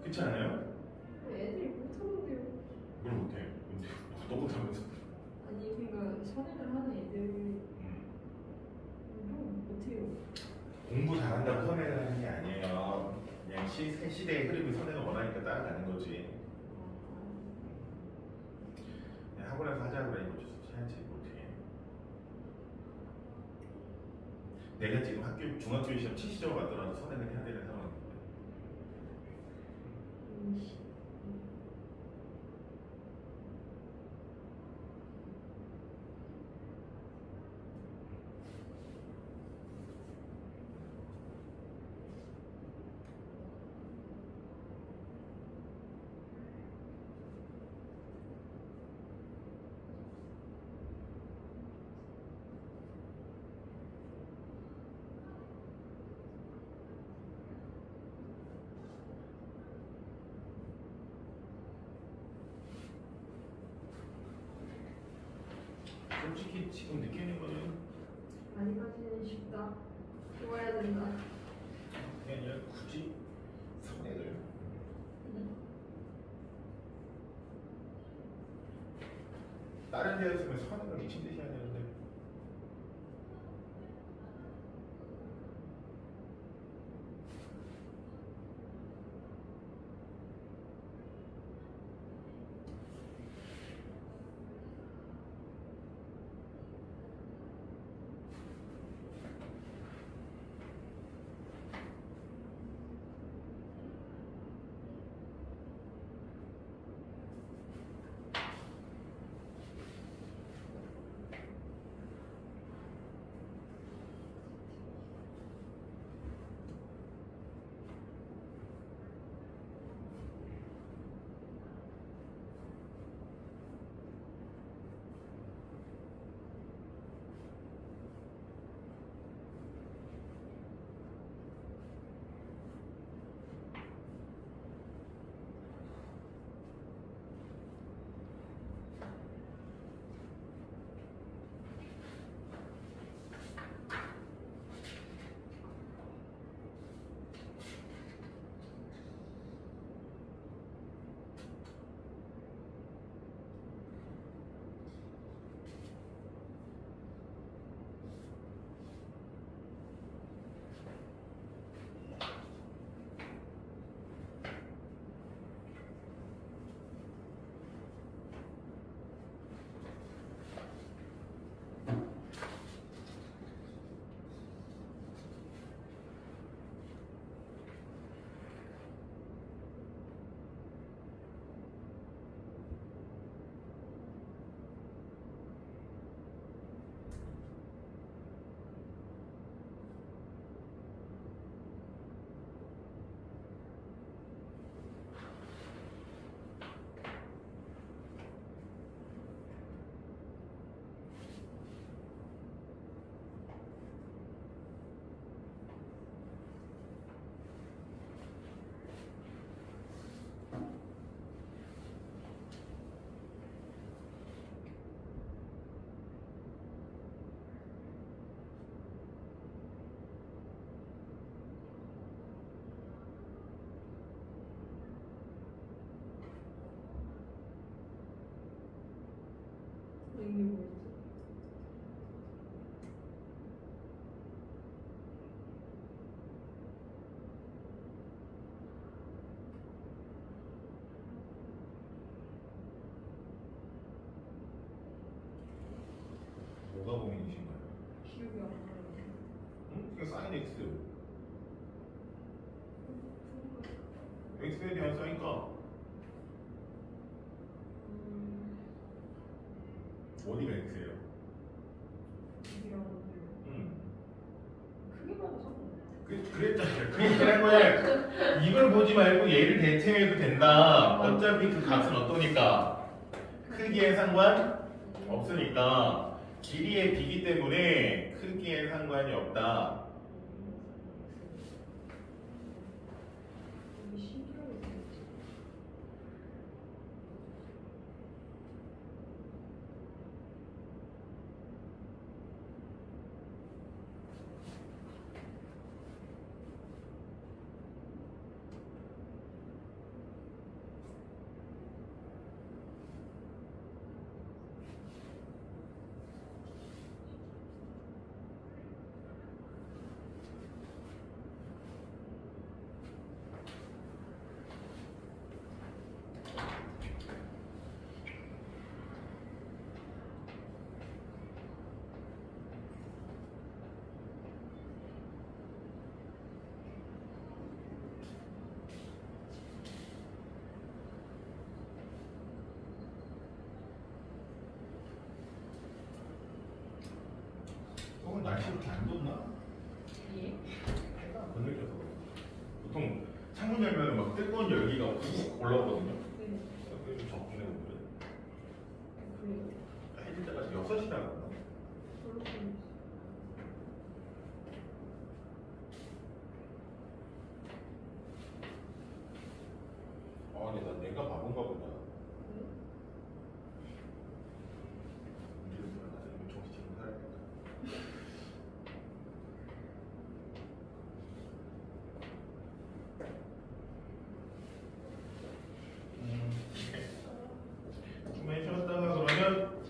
그렇지 않아요? 애들이 못하는데요. 뭘 못해? 너 못하면서. 아니 그러니까 선행을 하는 애들 못해요. 공부 잘한다고 선행을 하는 게 아니에요. 그냥 시대의 흐름이 선행을 원하니까 따라가는 거지. 그냥 학원에서 하자고 그러니까 어쩔 수 없이 해야지 못해. 내가 지금 중학교 시험 70점을 받더라도 선행을 해야 되는 상황인데. 솔직히 지금 느끼는 거는 아직까지는 쉽다. 좋아야 된다. 그게 아니라 굳이 선행을 다른 데였으면 선행을 미친 듯이 해야 되는데 x. x에 대한 사인가 어디가 x예요? 이랑 크게 봐도 상관없어. 그랬잖아요. 그 얘기를 한 거야. 이걸 보지 말고 얘를 대체해도 된다. 어차피 그 값은 어떠니까 크기에 상관 없으니까 길이의 비기 때문에 크기에 상관이 없다. 이게 신기하게 생겼지. 오늘 날씨 그렇게 안 덥나? 예? 해가 안 건너져서 보통 창문 열면 막 뜨거운 열기가 훅 올라오거든요. 네. 그게 좀 적네 오늘은. 그래요. 해질 때가 6시라고. 그렇군. 아, 근데 난 내가 바본가 보다. 네? 이제는 나중에 정신 차리고 살아야겠다. 좀만 쉬었다가 그러면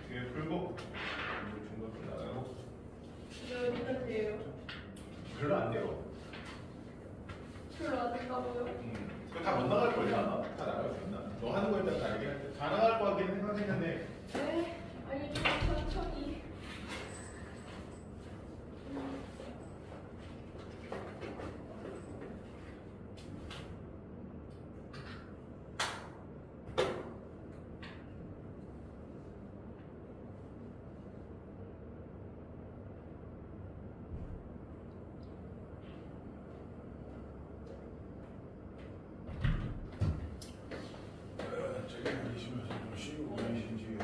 뒤에 풀고 중간 끝나가고 네, 어디까지예요? 별로 안 돼요. 별로 안 된다고요? 그거 다 못 나갈 거야. 다 나갈 수 있나? 너 하는 거 일단 다 얘기할 다 나갈 거 같긴 생각했는데 네. 아니 좀 천천히. 저기 계시면서 좀 쉬고 계신지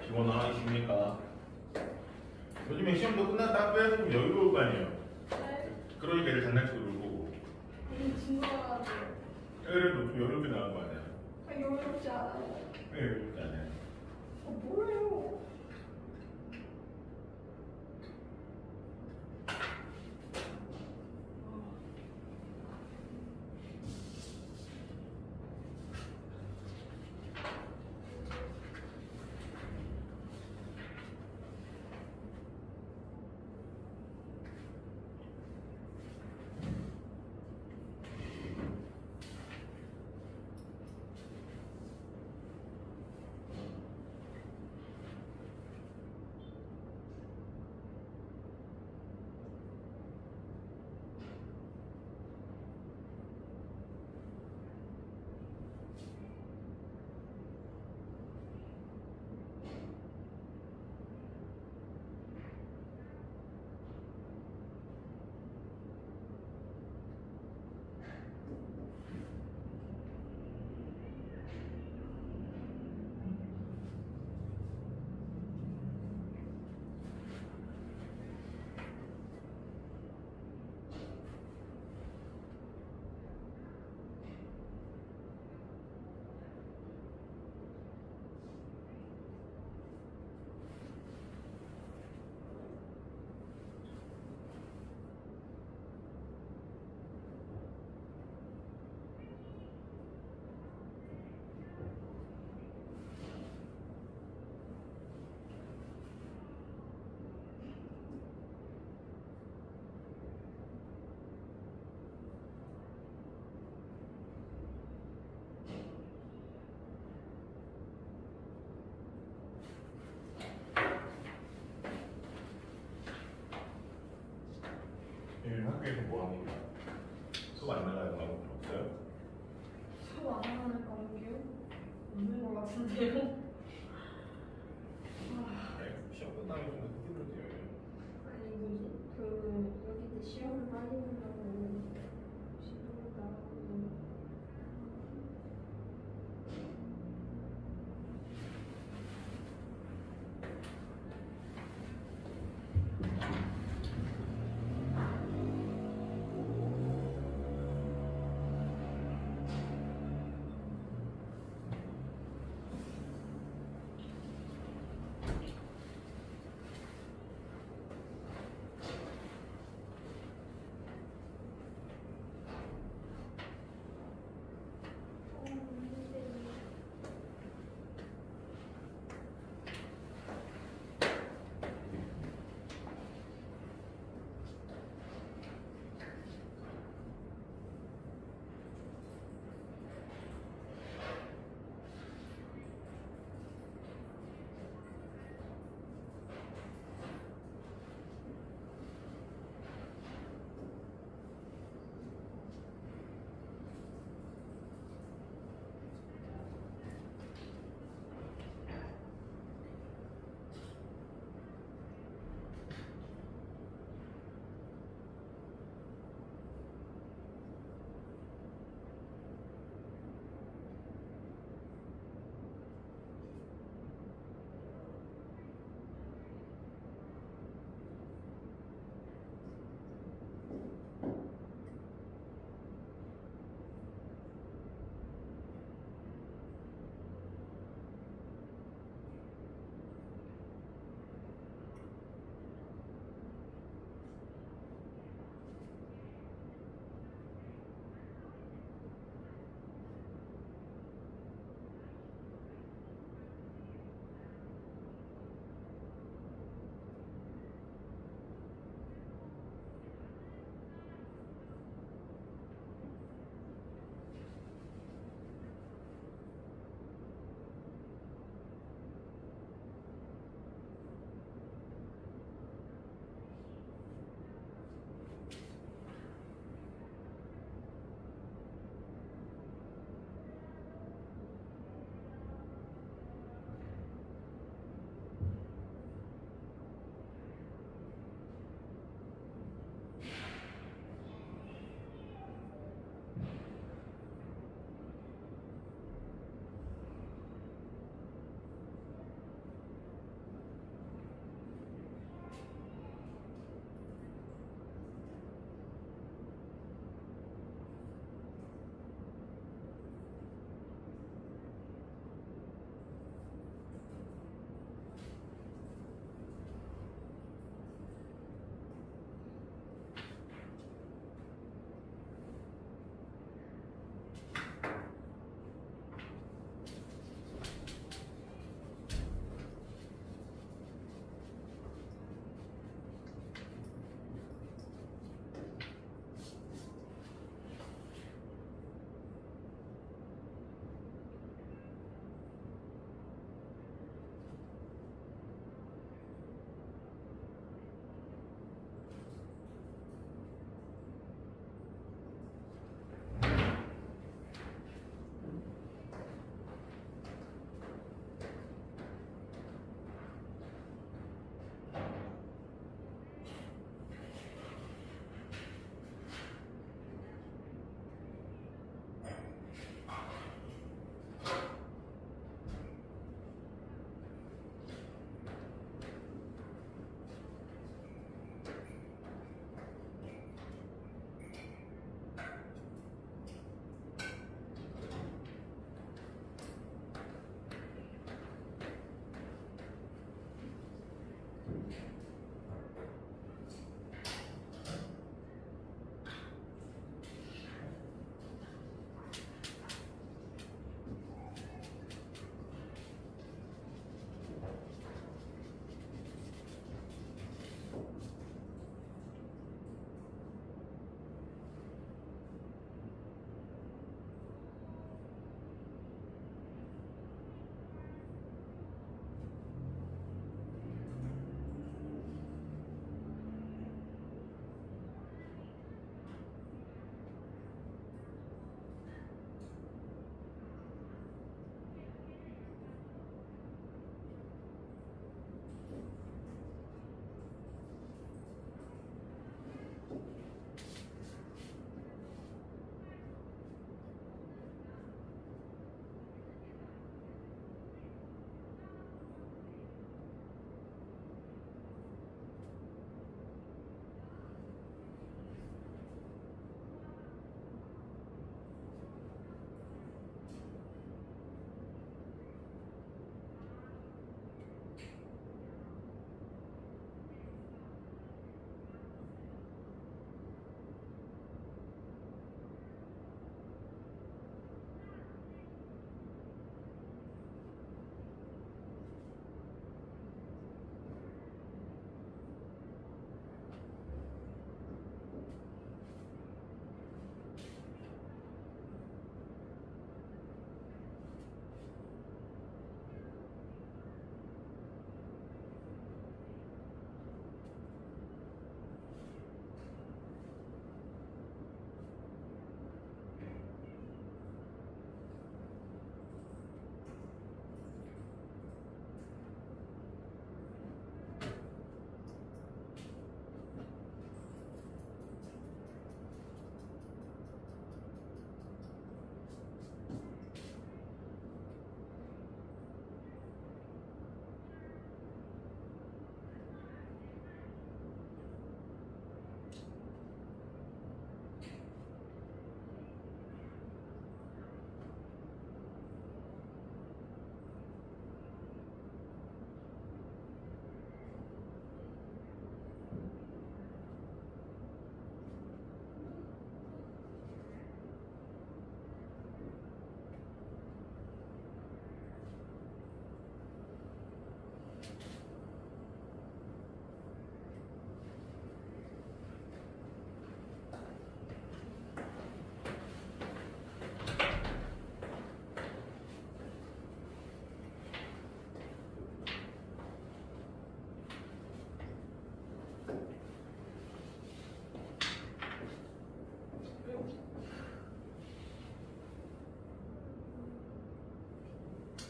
기본 하나이십니까? 요즘에 시험도 끝났다 빼서 좀 여유로울 거 아니에요. 네. 그러니까 얘를 장난치고 놀고. 진거라도 그래도 좀 여유롭게 나간 거 아니야? 여유롭지 않아요. 왜 여유롭지 않아요? 뭐예요? 학교에서 뭐 합니까? 수업 안 나가는 과목 없어요? 수업 안 하는 과목이요? 없는 것 같은데요? 네, 시험 끝나면 좀 힘들어져요. 아니 뭐지? 그 여기 시험을 빨리 본다고 시험을 나가고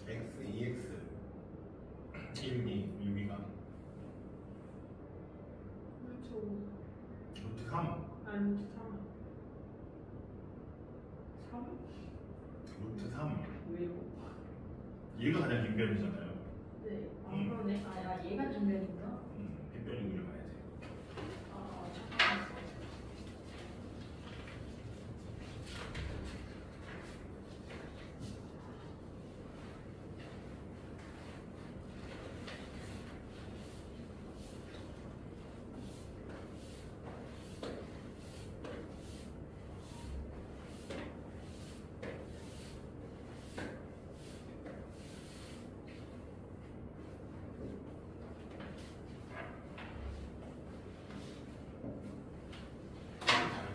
x 2x 1, 2 여기가 루트 3 아니 3. 3? 루트 3 왜요? 얘가 가장 빈변이잖아요. 네. 아 그러네. 아 얘가 뒷면인가? 빈변이 우리 가야지. 잠깐만.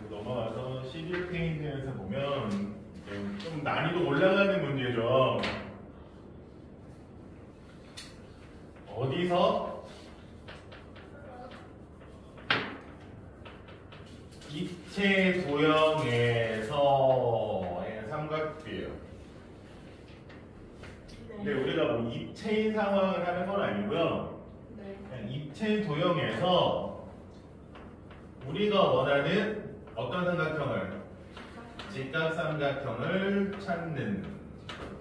넘어가서 11페이지에서 보면 좀 난이도 올라가는 문제죠. 어디서 입체 도형에서의 삼각비예요. 근데 우리가 뭐 입체인 상황을 하는 건 아니고요. 네. 그냥 입체 도형에서 우리가 원하는 어떤 삼각형을 직각삼각형을 찾는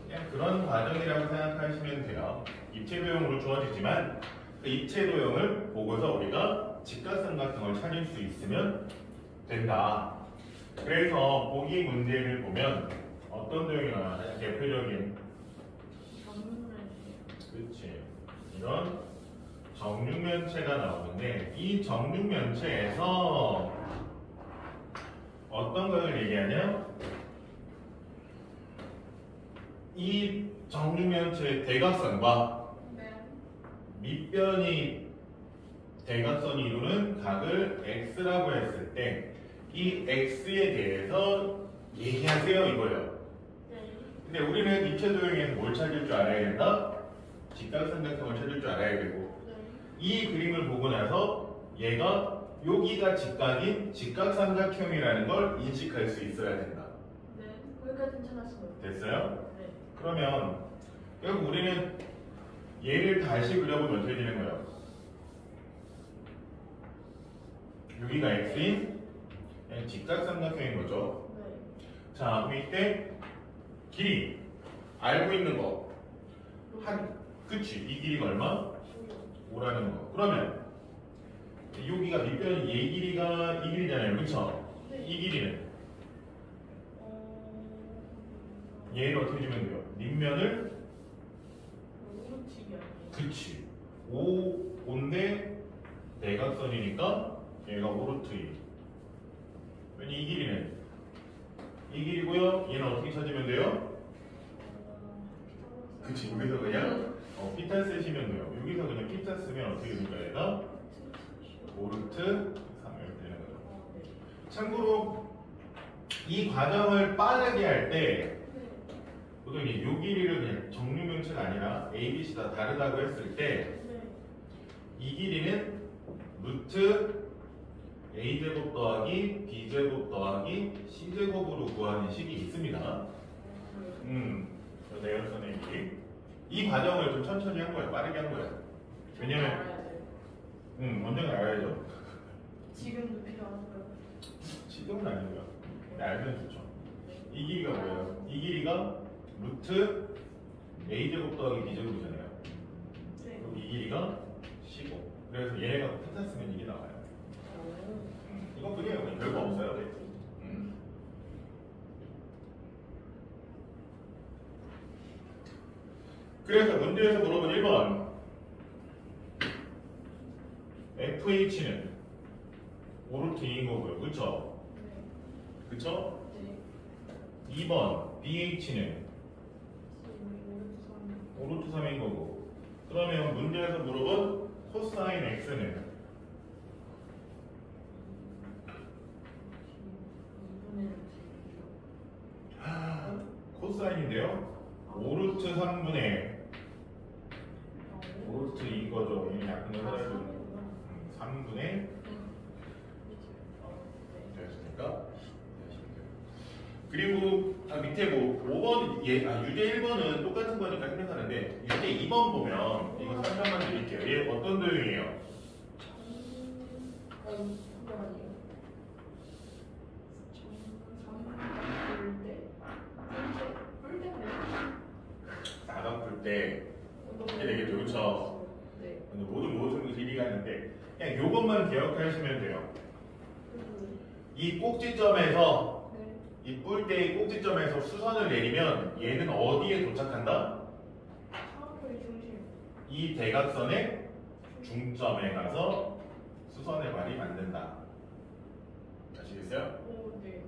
그냥 그런 과정이라고 생각하시면 돼요. 입체 도형으로 주어지지만 그 입체 도형을 보고서 우리가 직각삼각형을 찾을 수 있으면 된다. 그래서 보기 문제를 보면 어떤 도형이 나와요? 가장 대표적인 그렇지. 이런 정육면체가 나오는데 이 정육면체에서 어떤 걸 얘기하냐? 이 정육면체의 대각선과 밑변이 대각선이 이루는 각을 x라고 했을 때 이 x에 대해서 얘기하세요 이거예요. 근데 우리는 입체 도형에서 뭘 찾을 줄 알아야 된다? 직각삼각형을 찾을 줄 알아야 되고 이 그림을 보고 나서 얘가 여기가 직각인 직각삼각형이라는 걸 인식할 수 있어야 된다. 네. 거기까지 괜찮았어요. 됐어요? 네. 그러면 결국 우리는 얘를 다시 그려보면 어떻게 되는 거예요? 여기가 x인 직각삼각형인 거죠. 네. 자, 그럼 이때 길이 알고 있는 거 그치? 이 길이가 얼마? 5라는 거. 그러면 여기가 밑변이 얘 길이가 이 길이잖아요. 그쵸? 네. 이 길이는 얘를 어떻게 주면 돼요? 밑면을 오른치기 아니에요? 그치 5인데 대각선이니까 얘가 5루트 2. 이 길이는 이 길이고요. 얘는 어떻게 찾으면 돼요? 그치 여기서 그냥 피타 쓰시면 돼요. 여기서 그냥 피타 쓰면 어떻게 될까요? 얘가 5루트 3 이렇게 되는 거죠. 참고로 이 과정을 빠르게 할 때 보통 이 길이를 그냥 정육면체가 아니라 A, B, C 다 다르다고 했을 때 이 길이는 루트 A제곱 더하기 B제곱 더하기 C제곱으로 구하는 식이 있습니다. 내연선의 길이. 이 과정을 좀 천천히 한 거예요. 빠르게 한 거예요. 왜냐면 언젠가 알아야죠. 지금도 필요한가요? 지금은 아니고요. 근데 알면 좋죠. 이 길이가 뭐예요? 이 길이가 루트 A제곱 더하기 B제곱이잖아요. 네. 그리고 이 길이가 C고. 그래서 얘네가 같았으면 이게 나와요. 이건 그냥 별거 없어요. 네. 그래서 문제에서 물어본 1번 FH는 5루트 2인 거고요. 그쵸? 그쵸? 네. 2번 BH는 5루트 3인 거고. 그러면 문제에서 물어본 코사인 X는 코사인인데요. 5루트 3분의 5루트 2거죠. 얘는 약분을 해가지고 3분의 됐습니까? 그리고 밑에 뭐 5번 유제 1번은 똑같은 거니까 생각하는데 유제 2번 보면 이거 설명만 드릴게요. 얘 어떤 도형이에요? 그거 아니에요? 사각 풀 때 이렇게 되겠죠, 그렇죠? 네. 근데 모든 길이가 있는데 그냥 요것만 기억하시면 돼요. 이 꼭지점에서 네. 이 뿔대의 꼭지점에서 수선을 내리면 얘는 어디에 도착한다? 사각형의 중심. 이 대각선의 중점에 가서 수선의 발이 만든다. 아시겠어요? 오, 네.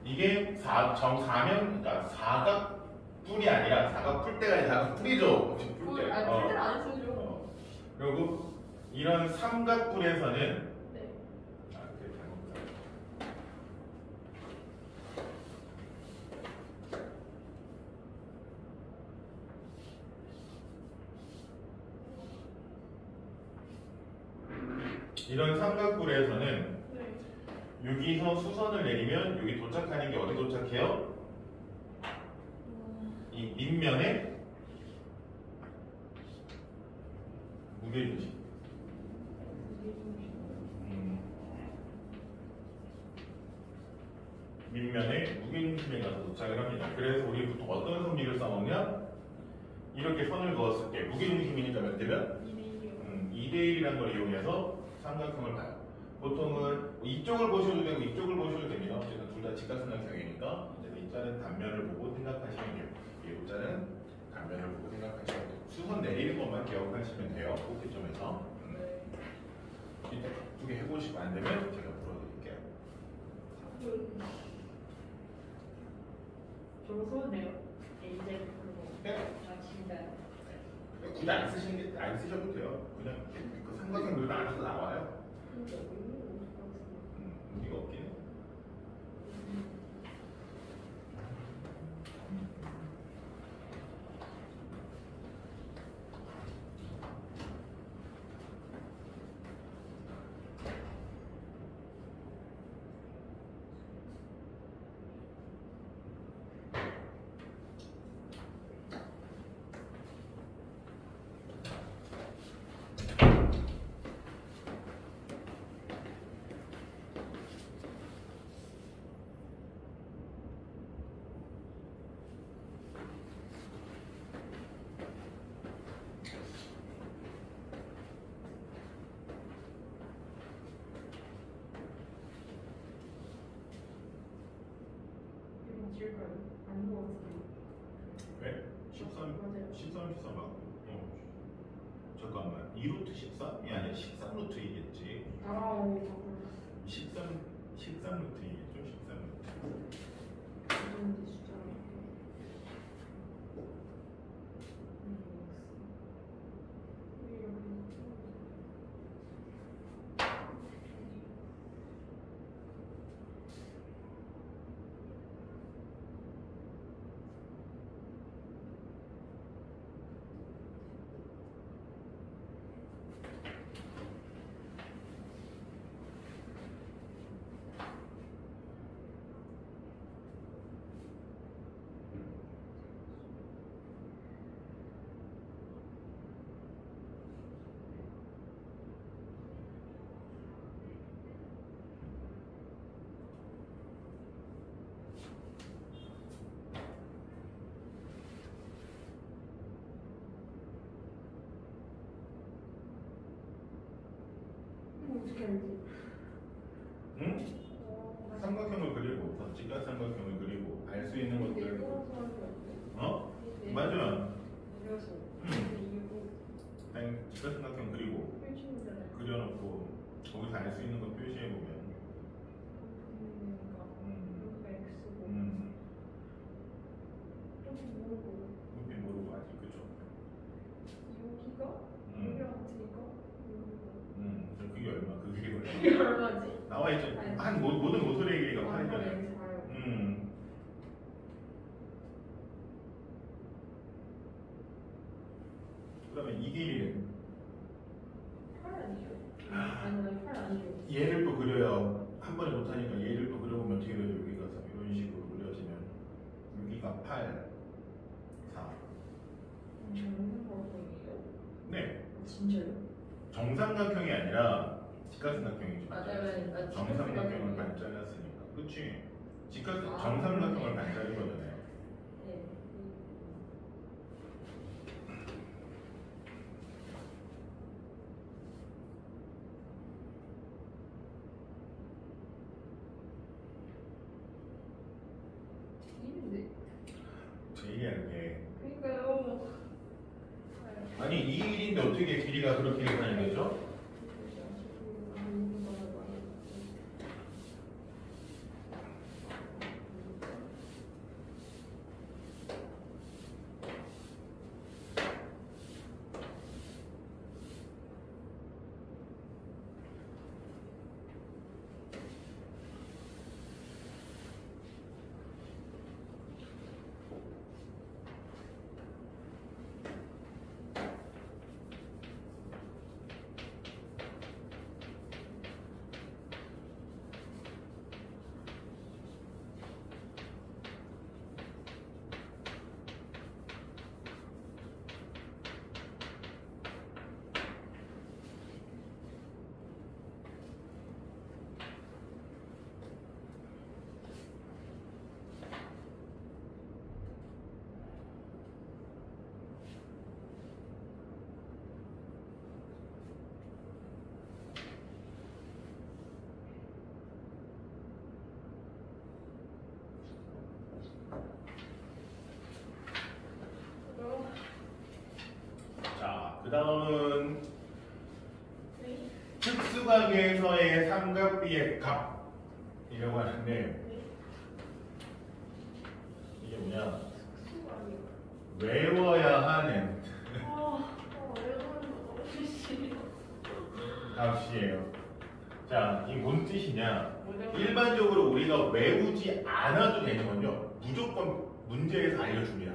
이게 정사면, 그러니까 사각 뿔이 아니라 사각 풀대가 아니라 사각 뿔이죠. 풀대. 아니 풀대를 안 쓰죠. 그리고 이런 삼각뿔에서는 네. 그래 잘못 이런 삼각뿔에서는 네. 여기서 수선을 내리면 여기 도착하는 게 어디 도착해요? 이 밑면에 무게중심. 밑면에 무게중심에 가서 도착을 합니다. 그래서 우리 보통 어떤 성질을 써먹냐? 이렇게 선을 그었을 때 무게중심이니까 몇 대면? 2대1이라는 걸 이용해서 삼각형을 봐요. 보통은 이쪽을 보셔도 되고 이쪽을 보셔도 됩니다. 어쨌든 둘 다 직각삼각형이니까 이 자는 단면을 보고 생각하시면 돼요. 이 자는 단면을 보고 생각하시면 돼요. 수선 내리는 것만 기억하시면 돼요. 꼭지점에서. 이때 두 개 해보시고 안 되면 제가 풀어드릴게요. 저거 써도돼요? 이제 그거. 네. 아 진짜. 굳이 안 쓰셔도 돼요. 그냥 그 삼각형 그리고 안에서 나와요. 의미가 없긴 해. 지울까요? 아닌 것 같은데. 왜? 13, 맞아요. 13 맞고. 잠깐만. 2루트 13이 아니라 13루트이겠지. 아, 13루트이겠죠. 13루트. 무슨 숫자? 어떻게 알지? 응? 삼각형을 그리고 직각삼각형을 그리고 알 수 있는 것들. 맞아. 그냥 직각삼각형 그리고 그려놓고 거기서 알 수 있는 거 표시해 보면. 높이 모르고 아직 그죠. 그게 얼마? 그게 얼마? 이게 얼마지? 나와 있죠. 한 모든 모서리의 길이가 8이잖아요. 그러면 이 길이는 8 아니죠? 아니 8 아니죠? 얘를 또 그려요. 한 번에 못하니까 얘를 또 그려보면 어떻게 그려져? 여기 가서 이런 식으로 그려지면 8, 4. 정상각형이에요? 네, 진짜요? 정삼각형이 아니라 직각삼각형이죠. 맞아요. 정삼각형을 반짝였으니까. 그렇지. 아, 정삼각형을 반짝인 거잖아요. 네. 틀리는데? 제2하게. 그러니까요. 아니, 이 1인데 어떻게 길이가 그렇게 되는 거죠? 자, 그 다음은 특수각에서의 삼각비의 값이라고 하는데 이게 뭐냐? 외워야 하는 값이에요. 자, 이게 뭔 뜻이냐? 일반적으로 우리가 외우지 않아도 되는 건요, 무조건 문제에서 알려줍니다.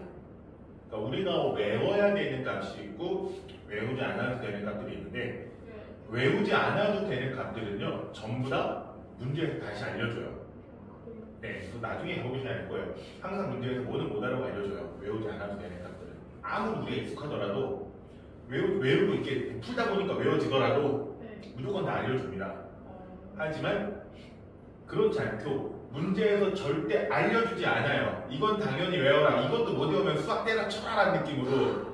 그러니까 우리가 외워야 되는 값이 있고 외우지 않아도 되는 값들이 있는데, 외우지 않아도 되는 값들은요 전부 다 문제에서 다시 알려줘요. 네, 그래서 나중에 해보시면 알 거예요. 항상 문제에서 뭐는 못 알아고 알려줘요. 외우지 않아도 되는 값들은. 아무리 우리가 익숙하더라도 외우고 이렇게 풀다 보니까 외워지더라도 무조건 다 알려줍니다. 하지만 그렇지 않고 문제에서 절대 알려주지 않아요. 이건 당연히 외워라. 이것도 못 외우면 수학 때려쳐라라는 느낌으로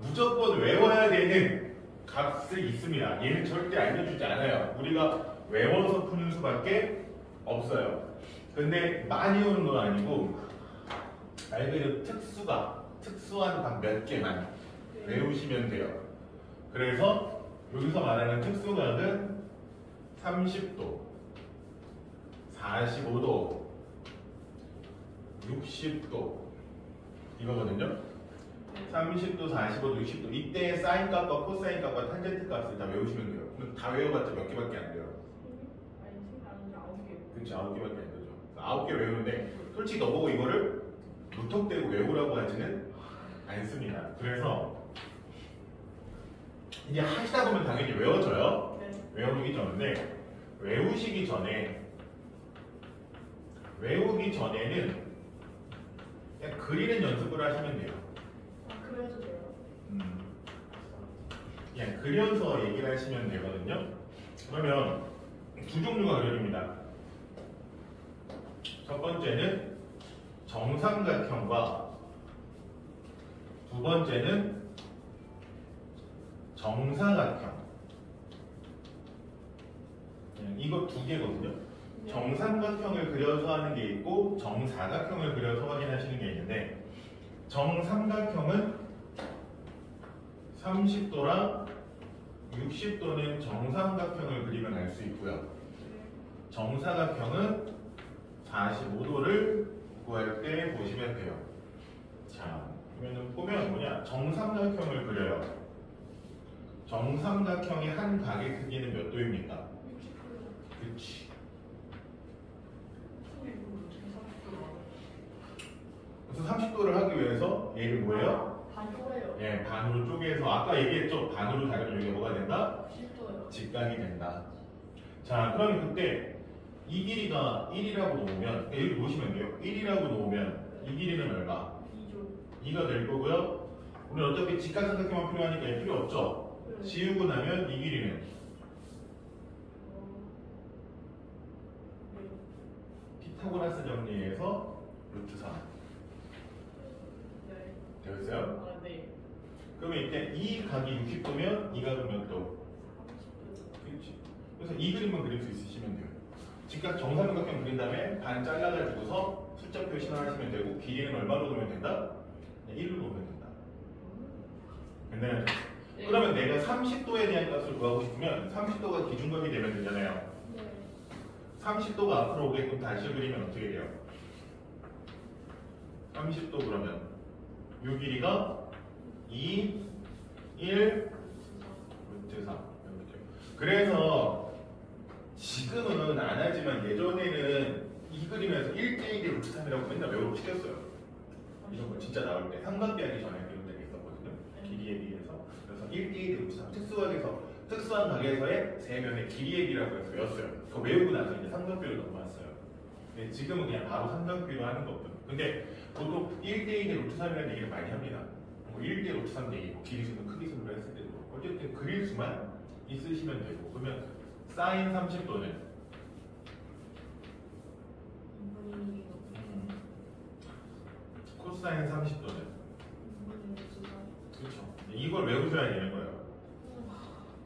무조건 외워야 되는 값이 있습니다. 얘는 절대 알려주지 않아요. 우리가 외워서 푸는 수밖에 없어요. 근데 많이 오는 건 아니고 말 그대로 특수한 값 몇 개만 외우시면 돼요. 그래서 여기서 말하는 특수각은 30도, 45도, 60도 이거거든요. 30도, 45도, 60도 이때의 사인 값과 코사인 값과 탄젠트 값을 다 외우시면 돼요. 그럼 다 외워봤자 몇 개밖에 안 돼요. 그렇죠, 9개밖에 안 되죠. 9개 외우는데 솔직히 너보고 이거를 무턱대고 외우라고 하지는 않습니다. 그래서 이제 하시다 보면 당연히 외워져요. 외우기 전인데 외우기 전에는 그냥 그리는 연습을 하시면 돼요. 그래도 돼요? 그냥 그려서 얘기를 하시면 되거든요. 그러면 두 종류가 그려집니다. 첫 번째는 정삼각형과 두 번째는 정사각형. 이거 두 개거든요. 정삼각형을 그려서 하는 게 있고 정사각형을 그려서 확인하시는 게 있는데, 정삼각형은 30도랑 60도는 정삼각형을 그리면 알 수 있고요. 정사각형은 45도를 구할 때 보시면 돼요. 자, 그러면 보면 뭐냐? 정삼각형을 그려요. 정삼각형의 한 각의 크기는 몇 도입니까? 그치. 그래서 30도를 하기 위해서 얘를 뭐예요? 반도예요. 예, 반으로 쪼개서 아까 얘기했죠? 반으로 자르면 여기가 뭐가 된다? 10도요. 직각이 된다. 자, 그러면 그때 이 길이가 1이라고 놓으면 여기 보시면 돼요. 1이라고 놓으면 이 길이는 얼마? 2조. 2가 될 거고요. 우리 어차피 직각삼각형만 필요하니까 얘 필요 없죠. 네. 지우고 나면 이 길이는 네. 피타고라스 정리에서 루트 3 네. 되었어요? 아, 네. 그러면 이때 이 각이 60도면 이 각은 몇 도? 30도. 그렇지. 그래서 이 그림만 그릴 수 있으시면 돼요. 직각 정삼각형 그린 다음에 반 잘라가지고서 숫자표 신화하시면 되고 길이는 얼마로 놓으면 된다? 1로 놓으면 된다. 간단하죠? 네. 그러면 내가 30도에 대한 값을 구하고 싶으면 30도가 기준각이 되면 되잖아요. 네. 30도가 앞으로 오게끔 다시 그리면 어떻게 돼요? 30도 그러면 요 길이가 2, 1, 루트 3 이렇게 돼요. 그래서 지금은 안 하지만 예전에는 이 그림에서 1대1의 루트 3이라고 맨날 외우고 시켰어요. 이런 거 진짜 나올 때 삼각비하기 전에 이런 데가 있었거든요. 길이에 비해서. 그래서 1대1의 루트 3 특수한 각에서의 세면의 길이의 비라고 해서 외웠어요. 그거 외우고 나서 이제 삼각비로 넘어왔어요. 근데 지금은 그냥 바로 삼각비로 하는 거거든요. 근데 보통 1대1의 루트 3이라는 얘기를 많이 합니다. 뭐 1대 루트 3 얘기, 뭐 길이수는 크기수로 했을 때도 어쨌든 그릴 수만 있으시면 되고 그러면 사인 30도는 2분의 1. 코사인 30도는 2분의 1. 그렇죠. 이걸 외우셔야 되는 거예요.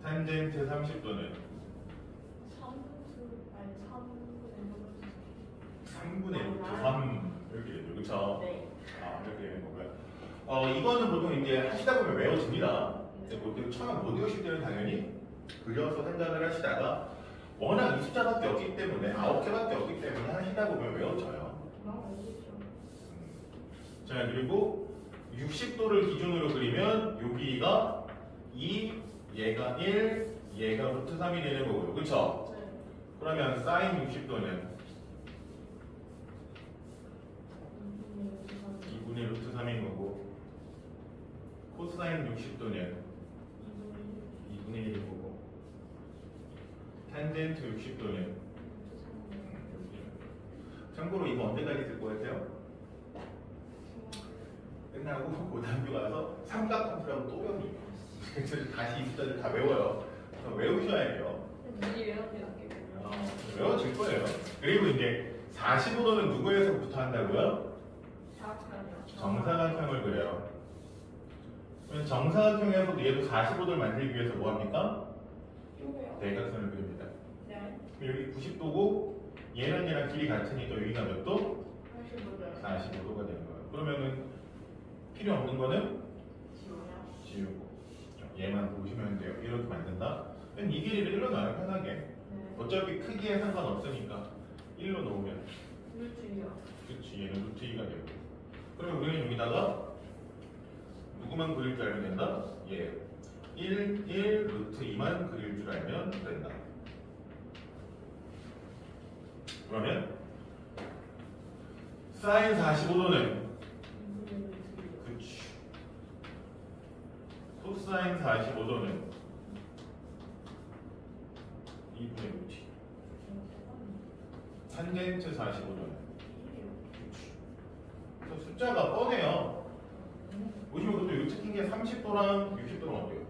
탄젠트 30도는 3분의 루트 3 이렇게 되죠. 그렇죠? 네. 아, 이렇게 되는 거고요. 이거는 보통 이제 하시다 보면 외워집니다. 근데 뭐 처음 못 외우실 때는 당연히 그려서 생각을 하시다가 워낙 이 숫자밖에 없기 때문에 9개밖에 없기 때문에 하시다 보면 외워져요. 자, 그리고 60도를 기준으로 그리면 요 길이가 2, 얘가 1, 얘가 루트 3이 되는 거고요. 그쵸? 그러면 사인 60도는 2분의 루트 3인 거고 코사인 60도는 2분의 1인 거고 탄젠트 60도는 참고로 이거 언제까지 쓸 것 같아요? 끝나고 고등학교 가서 삼각함수라고 또 배워요. 그래서 다시 이 숫자들 다 외워요. 그래서 외우셔야 돼요. 미리 외우는 게 외워질 거예요. 그리고 이제 45도는 누구에서부터 한다고요? 정사각형을 그려요. 그러면 정사각형에서도 얘도 45도를 만들기 위해서 뭐 합니까? 대각선을 그립니다. 여기 90도고 얘랑 길이 같으니까 여기가 몇 도? 45도가 되는 거예요. 그러면은 필요 없는 거는 지우고 얘만 보시면 돼요. 이렇게 만든다. 그럼 이 길이를 1로 넣어요. 편하게. 어차피 크기에 상관없으니까 1로 놓으면 그렇지. 얘는 루트 2가 되고 그러면 우리는 여기다가 누구만 그릴 줄 알면 된다? 얘 1, 루트 2만 그릴 줄 알면 된다. 그러면 사인 45도는 그치. 코사인 45도는 2분의 루트 2. 탄젠트 45도는 숫자가 뻔해요. 보시면 그것도 요 특징 게 30도랑 60도랑 어때요?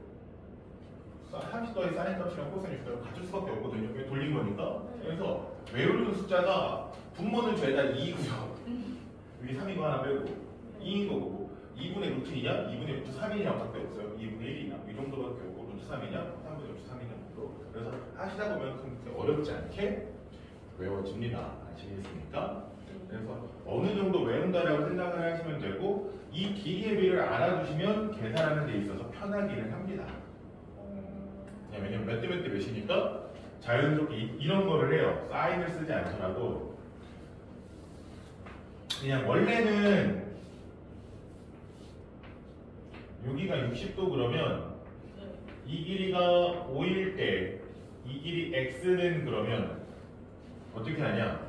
30도의 사인 값이랑 코사인 60도랑 같을 수밖에 없거든요. 왜 돌린 거니까. 그래서 외우는 숫자가 분모는 죄다 2고요. 여기 3이고 하나 빼고 2인 거고 2분의 루트 2냐? 2분의 루트 3이냐 밖에 없어요. 2분의 1이냐? 이 정도밖에 없고 루트 3이냐? 3분의 루트 3이냐? 그래서 하시다 보면 그렇게 어렵지 않게 외워집니다. 아시겠습니까? 그래서 어느 정도 외운다라고 생각을 하시면 되고 이 길이의 비를 알아두시면 계산하는 데 있어서 편하기는 합니다. 왜냐면 몇 대 몇 대 몇이니까 자연스럽게 이런 거를 해요. 사인을 쓰지 않더라도 그냥 원래는 여기가 60도 그러면 이 길이가 5일 때 이 길이 x는 그러면 어떻게 하냐?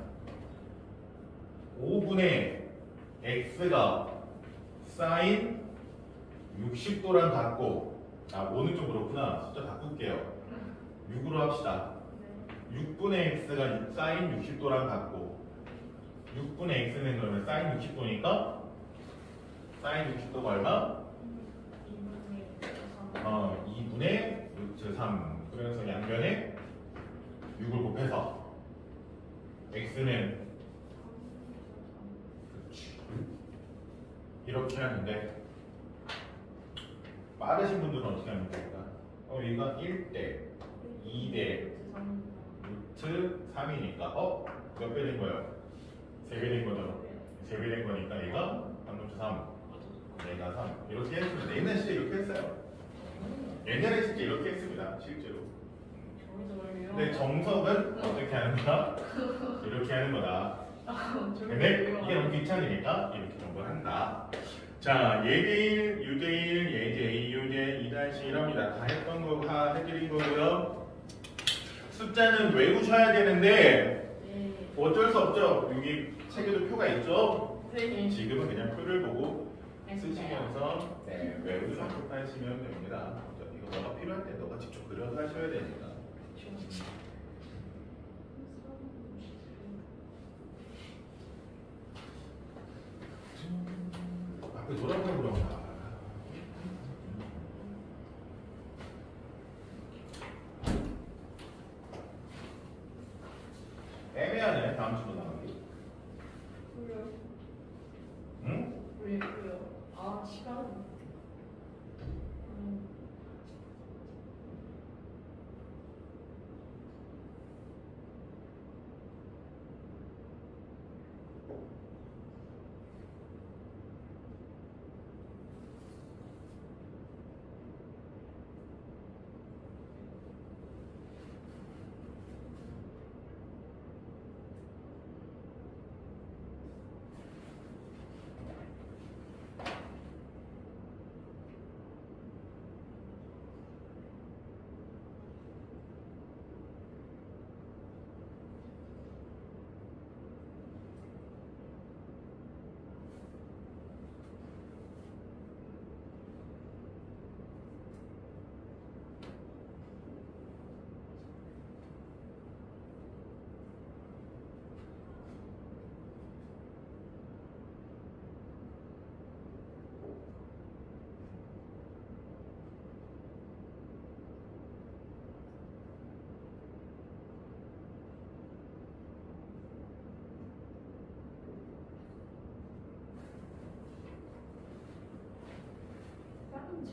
5분의 x가 사인 60도랑 같고 5는 좀 그렇구나. 숫자 바꿀게요. 6으로 합시다. 6분의 x가 사인 60도랑 같고 6분의 x는 그러면 사인 60도니까 사인 60도가 얼마? 2분의 루트 3. 그래서 양변에 6을 곱해서 x는 그렇지. 이렇게 하는데 빠르신 분들은 어떻게 하면 될까? 얘가 1대 2대 루트 3이니까 몇 배 된 거예요? 3배 된 거죠? 3배 된 거니까 얘가 3루트 3 얘가 3 이렇게 했습니다. 옛날 시대 이렇게 했어요. 옛날에 진짜 이렇게 했습니다. 실제로. 근데 정석은 어떻게 하는 거다? 이렇게 하는 거다. 근데 이게 너무 귀찮으니까 이렇게 정보한다. 자, 예대1, 유대1, 예제2, 유제 2-1합니다. 다 했던 거 다 해드린 거고요. 숫자는 외우셔야 되는데 어쩔 수 없죠. 여기 책에도 표가 있죠. 지금은 그냥 표를 보고 쓰시면서 외우셔서 하시면 됩니다. 이거 너가 필요할 때 너가 직접 그려서 하셔야 되니까. 앞에 돌아가고 그런가. 애매하네. 다음 주도 나가기. 응? 왜요? 아, 시간.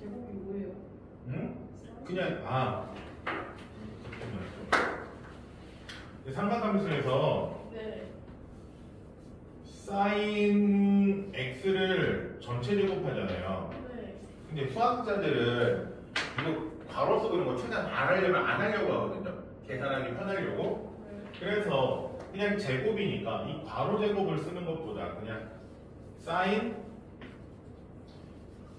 제목이 뭐예요? 응? 그냥 삼각함수에서 네. 사인 x를 전체 제곱하잖아요. 네. 근데 수학자들은 이거 괄호 그런 거 최대한 안 하려고 하거든요. 계산하기 편하려고. 그래서 그냥 제곱이니까 이 괄호 제곱을 쓰는 것보다 그냥 사인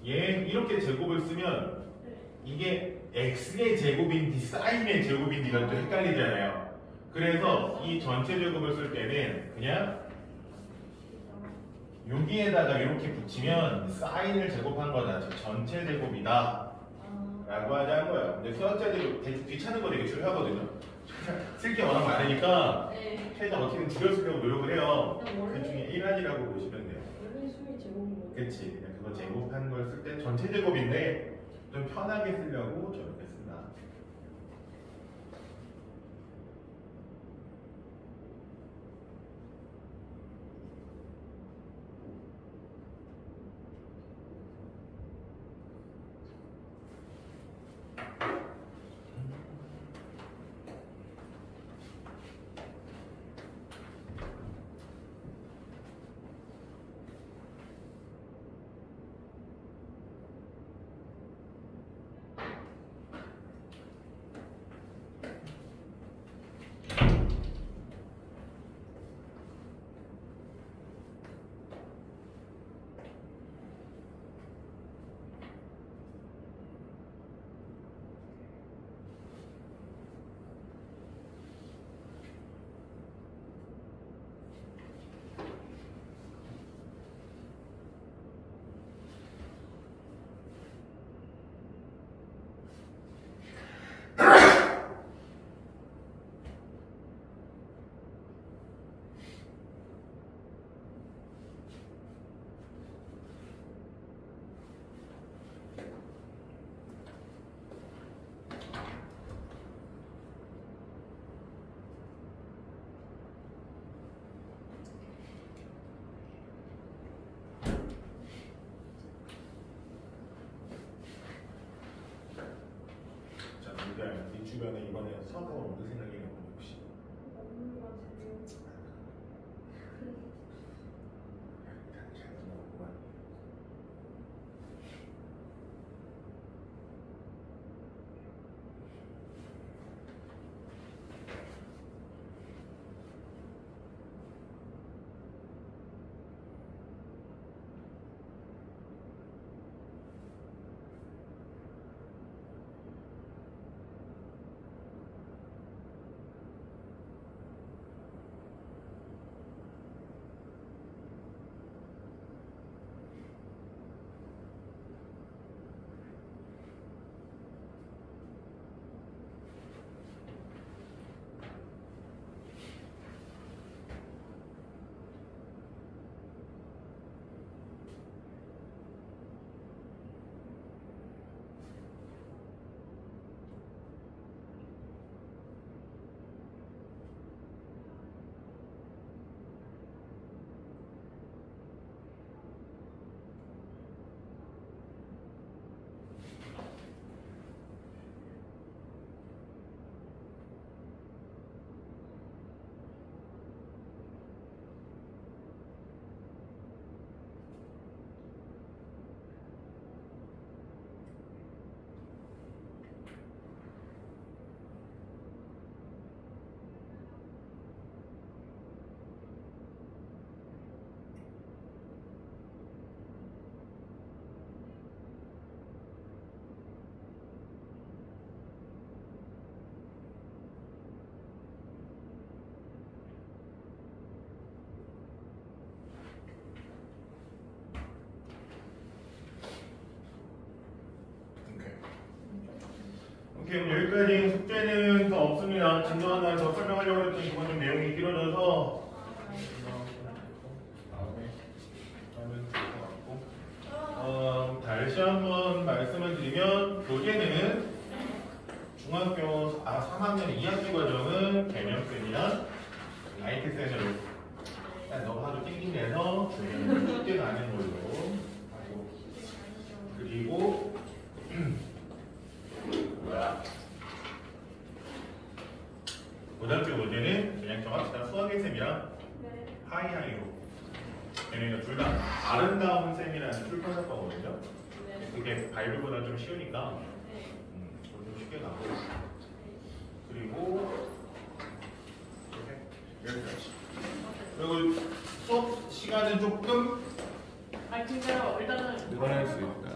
얘 이렇게 제곱을 쓰면 이게 x의 제곱인지 사인의 제곱인지가 또 헷갈리잖아요. 그래서 이 전체 제곱을 쓸 때는 그냥 여기에다가 이렇게 붙이면 사인을 제곱한 거다. 즉 전체 제곱이다 라고 하자는 거예요. 근데 수학자들이 대충 귀찮은 거 되게 싫어하거든요. 쓸 게 워낙 많으니까 최대한 어떻게든 줄여쓰려고 노력을 해요. 그 중에 1한이라고 보시면 돼요. 원래 수의 제곱인 거. 그치. 그냥 그거 제곱한 걸 쓸 때 전체 제곱인데 좀 편하게 쓰려고 저렇게 쓴다. 오케이, 그럼 여기까지 숙제는 더 없습니다. 진도 하나 더 설명하려고 했더니 그건 좀 내용이 길어져서 다음에 하면 될 것 같고, 다시 한번 말씀을 드리면 교재는 중학교 3학년 2학기 과정은 개념쌤이랑 IT쌤으로 너무 하도 띵띵대서 숙제 가는 걸로 하고, 그리고 고등학교 문제는 그냥 정합시다. 수학의 쌤이랑 하이하이로. 얘네가 둘 다 아름다운 쌤이라는 출판사과거든요. 그게 발표보다 좀 쉬우니까 좀 쉽게 나고. 그리고 여기까지. 그리고 수업 시간은 조금 아니 근데요 일단은 늘어날 수 있다.